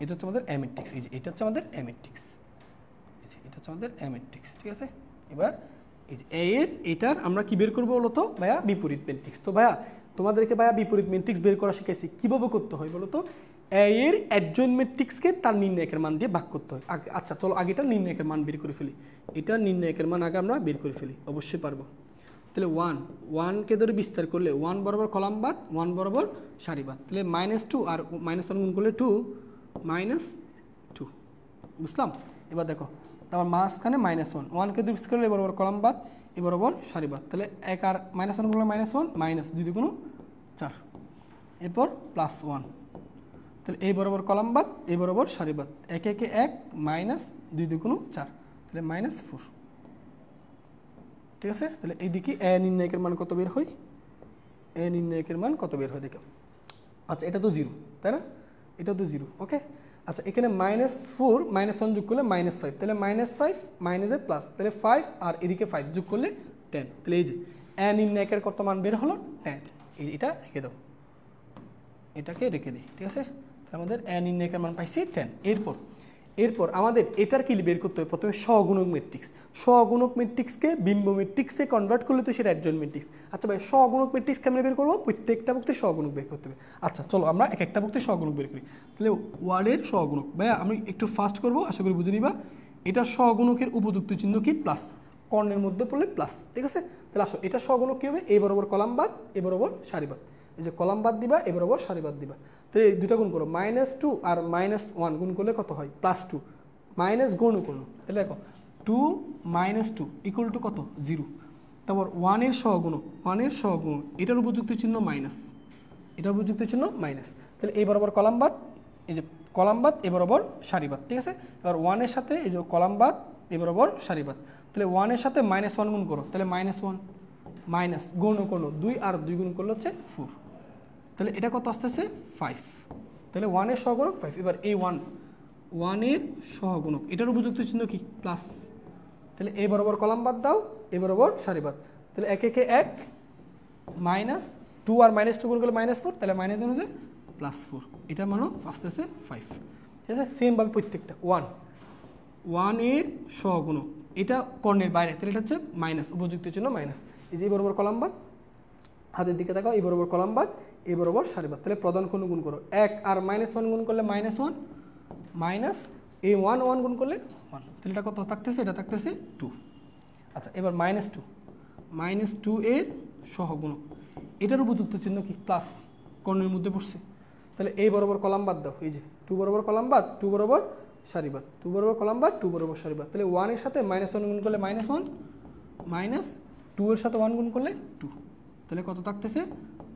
এটা হচ্ছে আমাদের এ ম্যাট্রিক্স, এই যে এটা হচ্ছে আমাদের এ ম্যাট্রিক্স, এই যে এটা হচ্ছে আমাদের এ ম্যাট্রিক্স। ঠিক আছে, এবার এই যে এ এর এটার আমরা কি বের করবো বলো তো ভাইয়া? বিপরীত ম্যাট্রিক্স। তো ভাইয়া তোমাদেরকে ভাইয়া বিপরীত ম্যাট্রিক্স বের করা শিখেছি, কীভাবে করতে হয় বলো তো? এ এর অ্যাডজয়েন্ট ম্যাট্রিক্সকে তার নির্ণায়কের মান দিয়ে ভাগ করতে হয়। আচ্ছা চলো আগে এটা নির্ণায়কের মান বের করে ফেলি, এটা নির্ণায়কের মান আগে আমরা বের করে ফেলি, অবশ্যই পারবো। তাহলে 1কে ধরে বিস্তার করলে 1 বরাবর কলাম বাদ, 1 বরাবর সারি বাদ, তাহলে -2 আর -1 গুণ করলে 2 -2, বুঝলাম? এবার দেখো তারপর মাঝখানে -1, 1কে ধরে বিস্তার করলে বরাবর কলাম বাদ, এ বরাবর সারি বাদ, তাহলে 1 আর -1 করলে -1, -2 দুগুণ 4, এরপর +1, তাহলে এই বরাবর কলাম বাদ, এই বরাবর সারি বাদ, 1 1 1 -2 দুগুণ 4, তাহলে -4। ঠিক আছে, তাহলে এইদিকে এ নির্ণায়কের মান কত বের হয়? এ নির্ণায়কের মান কত বের হয় দেখো। আচ্ছা এটা তো 0, তাই না? এটা তো 0, ওকে। আচ্ছা এখানে -4 -1 যোগ করলে -5, তাহলে -5 মাইনাসে প্লাস, তাহলে 5 আর এদিকে 5 যোগ করলে 10, তাহলে এই যে এ নির্ণায়কের কত মান বের হলো? 10। এটা রেখে দাও, এটাকে রেখে দিই। ঠিক আছে, তাহলে আমাদের এ নির্ণায়কের মান পাইছি 10। এরপর আমাদের এটার কি বের করতে হবে? প্রথমে সহগুণক ম্যাট্রিক্স, সহগুণক ম্যাট্রিক্সকে বিম্ব ম্যাট্রিক্সে কনভার্ট করলে তো সেটা অ্যাডজয়েন্ট ম্যাট্রিক্স। আচ্ছা ভাই সহগুণক ম্যাট্রিক্স কেমনে বের করবো? প্রত্যেকটা বক্তে সহগুণক বের করতে হবে। আচ্ছা চলো আমরা এক একটা বক্তে সহগুণক বের করি। তাহলে ওয়ার্ডের সহগুণক, ভাইয়া আমি একটু ফাস্ট করবো, আশা করি বুঝে নিবা। এটার সহগুণকের উপযুক্ত চিহ্ন কি? প্লাস, কর্ণের মধ্যে পড়লে প্লাস। ঠিক আছে, তাহলে আসো এটা সহগুণক কী হবে? এই বরাবর কলাম বাদ, এ বরাবর সারি বাদ, এই যে কলাম বাদ দিবা, এ বরাবর সারি বাদ দিবা, তাহলে এই দুটা গুণ করো, -2 আর -1 গুণ করলে কত হয়? +2, মাইনাস গুণ করলো, তাহলে দেখো 2 - 2 ইকুয়াল টু কত? 0। তারপর 1-এর সহগুণক, 1-এর সহগুণক এটার উপযুক্ত চিহ্ন মাইনাস, এটার উপযুক্ত চিহ্ন মাইনাস, তাহলে এই বরাবর কলাম বাদ, এই যে কলাম বাদ, এ বরাবর সারি বাদ। ঠিক আছে, এবার 1-এর সাথে এই যে কলাম বাদ, এ বরাবর সারি বাদ, তাহলে 1-এর সাথে -1 গুণ করো, তাহলে -1 মাইনাস গুণ করলো 2 আর 2 গুণ করলে হচ্ছে 4, তাহলে এটা কত আসতেছে? 5, তাহলে 1-এর সহগুণক 5। এবার এই 1-এর সহগুণক এটার উপযুক্ত চিহ্ন কি? প্লাস, তাহলে এ বরাবর কলাম বাদ দাও, এ বরাবর সারি বাদ, তাহলে 1 1 1 -2 আর -2 গুণ করলে -4, তাহলে -1 হচ্ছে +4, এটার মানও আসতেছে 5। ঠিক আছে, সেমভাবে প্রত্যেকটা 1-এর সহগুণক এটা কর্ণের বাইরে, তাহলে এটা হচ্ছে মাইনাস, উপযুক্ত চিহ্ন মাইনাস, এই যে বরাবর কলাম বাদ, হাতের দিকে তাকাও, এই বরাবর কলাম বাদ, এই বরাবর সারি বাদ, তাহলে প্রধান কোণ গুণ করো, 1 আর -1 গুণ করলে -1 মাইনাস এই 1 গুণ করলে 1, তাহলে এটা কত থাকতেছে? এটা থাকতেছে 2। আচ্ছা এবার -2 এর সহগুণক এটার উপযুক্ত চিহ্ন কি? প্লাস, কর্ণের মধ্যে পড়ছে, তাহলে এই বরাবর কলাম বাদ দাও, এই যে 2 বরাবর কলাম বাদ, 2 বরাবর সারি বাদ, 2 বরাবর কলাম বাদ, 2 বরাবর সারি বাদ, তাহলে 1-এর সাথে -1 গুণ করলে -1 মাইনাস 2 এর সাথে 1 গুণ করলে 2, তাহলে কত থাকতেছে?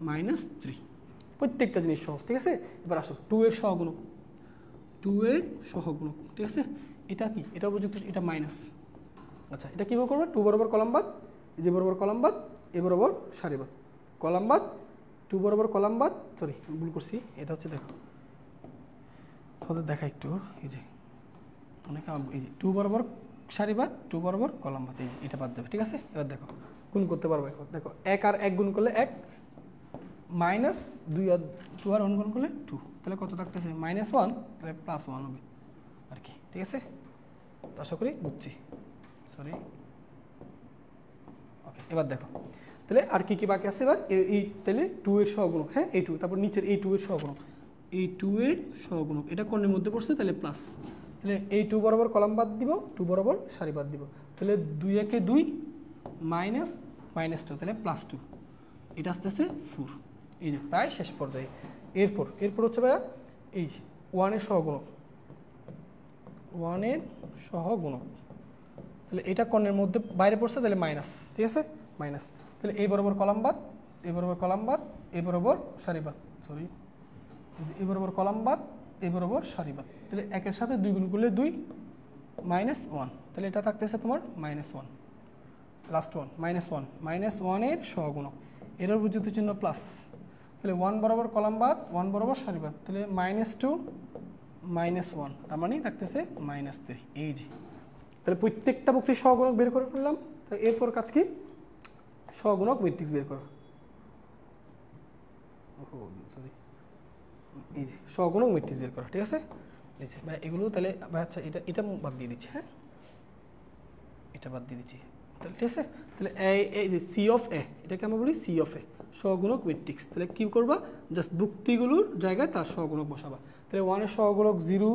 -3। প্রত্যেকটা জিনিস সহজ। ঠিক আছে, এবার আসো 2 এর সহগুণক, 2 এর সহগুণক। ঠিক আছে, এটা কি? এটা উপযুক্ত, এটা মাইনাস। আচ্ছা এটা কীভাবে করবো? 2 বরাবর কলাম বাদ, এই যে বরাবর কলাম বাদ, এ বরাবর সারি বাদ, কলাম বাদ, 2 বরাবর কলাম বাদ, সরি ভুল করছি, এটা হচ্ছে দেখো তোমাদের দেখা একটু, এই যে অনেকে এই যে 2 বরাবর সারি বাদ, 2 বরাবর কলাম বাদ, এই যে এটা বাদ দেবে, ঠিক আছে। এবার দেখো গুণ করতে পারবো, এখন দেখো 1 আর 1 গুণ করলে 1, মাইনাস 2 আর 2 আর 1 গুণ করলে 2, তাহলে কত থাকতেছে -1, তাহলে +1 হবে আর কি, ঠিক আছে। তো আশা করি বুঝছি, সরি ওকে। এবার দেখো তাহলে আর কি কি বাকি আছে, এবার এই তাহলে 2 এর সহগুণক, হ্যাঁ এই 2, তারপর নিচের এই 2 এর সহগুণক, এই 2 এর সহগুণক, এটা কোণের মধ্যে পড়ছে তাহলে প্লাস, তাহলে এই 2 বরাবর কলাম বাদ দিব, 2 বরাবর সারি বাদ দিব, তাহলে 2 একে 2 মাইনাস -2, তাহলে +2, এটা আসতেছে 4, এই যে প্রায় শেষ পর্যায়ে। এরপর হচ্ছে ভাইয়া এই 1 এর সহগুণক, 1 এর সহগুণক, তাহলে এটা কর্ণের মধ্যে বাইরে পড়ছে তাহলে মাইনাস, ঠিক আছে মাইনাস, তাহলে এই বরাবর কলাম বাদ, এই বরাবর কলাম বাদ, এই বরাবর সারি বাদ, সরি এই বরাবর কলাম বাদ, এই বরাবর সারি বাদ, তাহলে 1 এর সাথে 2 গুণ করলে 2 -1, তাহলে এটা থাকতেছে তোমার -1, লাস্ট 1 -1 এর সহগুণক, এর বিদ্যুৎ চিহ্ন প্লাস, তাহলে 1 বরাবর কলাম বাদ, 1 বরাবর সারি বাদ, তাহলে -2 -1, তার মানে থাকতেছে -3, এই যে তাহলে প্রত্যেকটা বক্তির সহগুণক বের করে ফেললাম। তাহলে এরপর কাজ কি, সহগুণক ম্যাট্রিক্স বের করা, সরি এই যে সহগুণক ম্যাট্রিক্স বের করা, ঠিক আছে। এই যে ভাই এগুলো তাহলে ভাই আচ্ছা এটা বাদ দিয়ে দিচ্ছি, হ্যাঁ এটা বাদ দিয়ে দিচ্ছি, তাহলে ঠিক আছে। তাহলে এই যে সি অফ এ, এটাকে আমরা বলি সি অফ এ, সহগুণক ম্যাট্রিক্স, তাহলে কি করবা, জাস্ট যুক্তিগুলোর জায়গায় তার সহগুণক বসাবা, তাহলে 1 এর সহগুণক 0,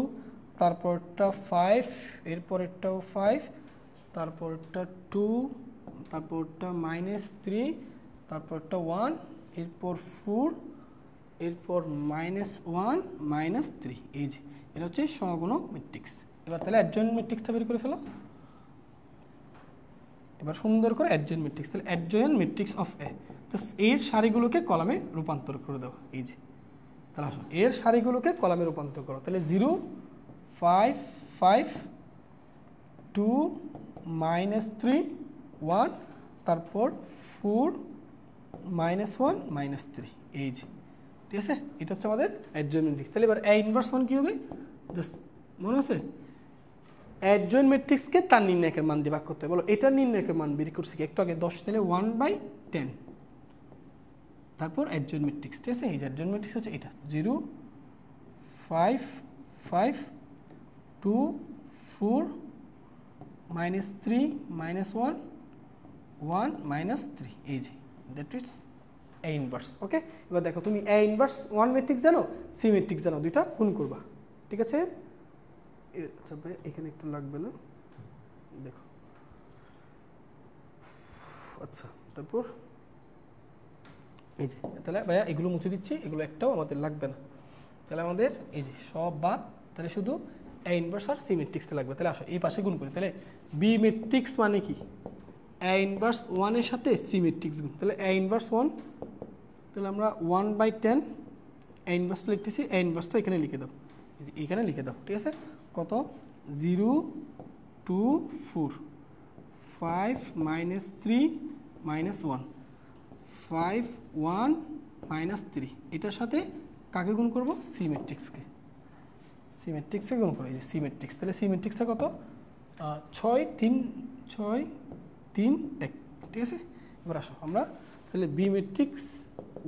তারপরটা 5, এরপরেরটাও 5, তারপরটা 2, তারপরটা -3, তারপরটা 1, এরপর 4, এরপর -1 -3, এই যে এটা হচ্ছে সহগুণক ম্যাট্রিক্স। এবার তাহলে অ্যাডজয়েন্ট ম্যাট্রিক্সটা বের করে ফেলো, এবার সুন্দর করে অ্যাডজয়েন্ট ম্যাট্রিক্স, তাহলে অ্যাডজয়েন্ট ম্যাট্রিক্স অফ এ, তো এর সারিগুলোকে কলামে রূপান্তর করে দাও, এই যে তাহলে আসো এর সারিগুলোকে কলামে রূপান্তর করো, তাহলে 0 5 5 2 -3 1, তারপর 4 -1 -3, এই যে ঠিক আছে, এটা হচ্ছে আমাদের অ্যাডজয়েন্ট ম্যাট্রিক্স। তাহলে এবার এ ইনভার্স 1 কী হবে, জাস্ট মনে আছে অ্যাডজয়েন্ট ম্যাট্রিক্সকে তার নির্ণায়কের মান দিয়ে ভাগ করতে হবে, বলো এটার নির্ণায়কের মান বের করছি কি একটু আগে 10, তাহলে 1/10, তারপর অ্যাডজয়েন্ট ম্যাট্রিক্স, ঠিক আছে। এই যে অ্যাডজয়েন্ট ম্যাট্রিক্স হচ্ছে এটা 0 5 5 2 4 -3 -1 1 -3, এই যে দ্যাট ইজ এ ইনভার্স। ওকে, এবার দেখো তুমি এ ইনভার্স 1 ম্যাট্রিক্স জানো, সি ম্যাট্রিক্স জানো, দুইটা গুণ করবা, ঠিক আছে। আচ্ছা ভাই এখানে একটু লাগবে না, দেখো আচ্ছা, তারপর এই যে তাহলে ভাইয়া এগুলো মুছে দিচ্ছি, এগুলো একটাও আমাদের লাগবে না, তাহলে আমাদের এই যে সব বাদ, তাহলে শুধু এ ইনভার্স আর সি ম্যাট্রিক্সটা লাগবে। তাহলে আসো এই পাশে গুণ করি, তাহলে বি ম্যাট্রিক্স মানে কি, এ ইনভার্স 1 এর সাথে সি ম্যাট্রিক্স গুণ, তাহলে এ ইনভার্স 1, তাহলে আমরা 1/10 এ ইনভার্সটা লিখতেছি, এ ইনভার্সটা এখানে লিখে দাও, এখানে লিখে দাও, ঠিক আছে। কত 0 2 4 5 -3 -1 5 1 -3, এটার সাথে কাকে গুণ করব, সি ম্যাট্রিক্সকে, সি ম্যাট্রিক্সে গুণ করো, এই যে সি ম্যাট্রিক্স, তাহলে সি ম্যাট্রিক্সটা কত 6 3 6 3 1, ঠিক আছে। এবার আসো আমরা তাহলে বি ম্যাট্রিক্স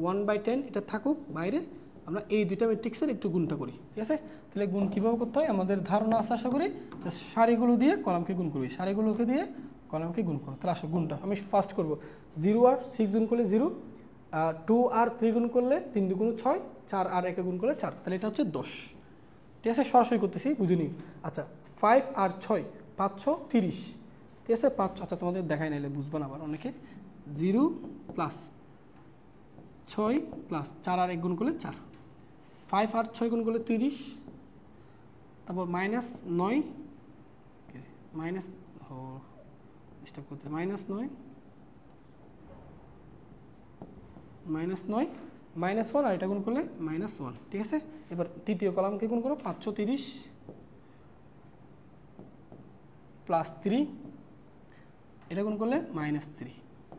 1/10 এটা থাকুক বাইরে, আমরা এই দুইটা ম্যাট্রিক্সের একটু গুণটা করি, ঠিক আছে। তাহলে গুণ কীভাবে করতে হয় আমাদের ধারণা আছে আশা করি, সারিগুলো দিয়ে কলামকে গুণ করবি, সারিগুলোকে দিয়ে কলামকে গুণ করো। তাহলে আসো গুণটা আমি ফার্স্ট করব, 0 আর 6 গুণ করলে 0, 2 আর 3 গুণ করলে 3 2 6, 4 আর 1 গুণ করলে 4, তাহলে এটা হচ্ছে 10, ঠিক আছে। সরাসরি করতেছি বুঝিনি। আচ্ছা 5 আর 6 5 6 30, ঠিক আছে 5, আচ্ছা তোমাদের দেখাই নাইলে বুঝবো না আবার অনেকে, 0 প্লাস 6 প্লাস 4 আর 1 গুণ করলে 4, 5 আর 6 গুণ করলে 30, তারপর -9 মাইনাস ডিস্টার্ব করতে -9 -1 আর এটা গুণ করলে -1, ঠিক আছে। এবার তৃতীয় কলামকে গুণ করো, 530 প্লাস 3, এটা গুণ করলে -3,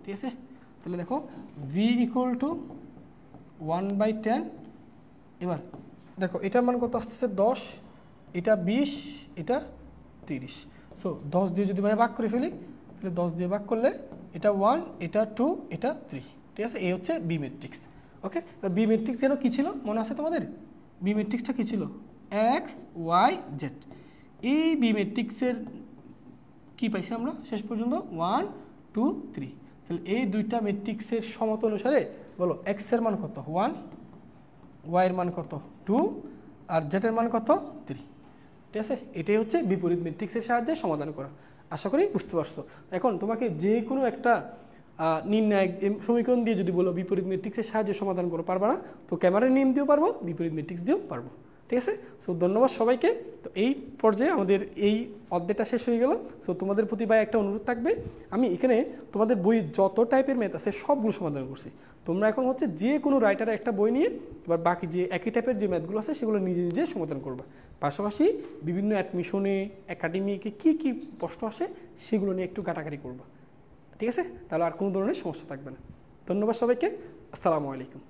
ঠিক আছে। তাহলে দেখো ভি ইকুয়াল টু 1/10। এবার দেখো এটার মান কত আসতেছে 10, এটা 20, এটা 30। সো 10 দিয়ে যদি ভাই ভাগ করে ফেলি, তাহলে 10 দিয়ে ভাগ করলে এটা 1, এটা 2, এটা 3। ঠিক আছে, এই হচ্ছে বি ম্যাট্রিক্স। ওকে, বি ম্যাট্রিক্স যেন কী ছিল মনে আছে তোমাদের? বি ম্যাট্রিক্সটা কী ছিল? X Y Z. এই বি ম্যাট্রিক্সের কী পাইছি আমরা শেষ পর্যন্ত? 1 2 3। তাহলে এই দুইটা ম্যাট্রিক্সের সমত অনুসারে বলো এক্সের মান কত? 1, ওয়াইয়ের মান কত? 2, আর জেডের মান কত? 3। ঠিক আছে, এটাই হচ্ছে বিপরীত ম্যাট্রিক্সের সাহায্যে সমাধান করা। আশা করি বুঝতে পারছো। এখন তোমাকে যে কোনো একটা নির্ণায়ক সমীকরণ দিয়ে যদি বলো বিপরীত ম্যাট্রিক্সের সাহায্যে সমাধান করো, পারবা না? তো ক্যামেরার নিয়ম দিয়েও পারবো, বিপরীত ম্যাট্রিক্স দিয়েও পারবো। ঠিক আছে, সো ধন্যবাদ সবাইকে। তো এই পর্যায়ে আমাদের এই অধ্যায়টা শেষ হয়ে গেল। সো তোমাদের প্রতি ভাই একটা অনুরোধ থাকবে, আমি এখানে তোমাদের বই যত টাইপের ম্যাথ আছে সবগুলো সমাধান করছি। তোমরা এখন হচ্ছে যে কোনো রাইটারের একটা বই নিয়ে এবার বাকি যে একই টাইপের যে ম্যাথগুলো আছে সেগুলো নিজে নিজে সমাধান করবা। পাশাপাশি বিভিন্ন অ্যাডমিশনে একাডেমিকে কী কী প্রশ্ন আসে সেগুলো নিয়ে একটু ঘাটাঘাটি করবা। ঠিক আছে, তাহলে আর কোনো ধরনের সমস্যা থাকবে না। ধন্যবাদ সবাইকে, আসসালামু আলাইকুম।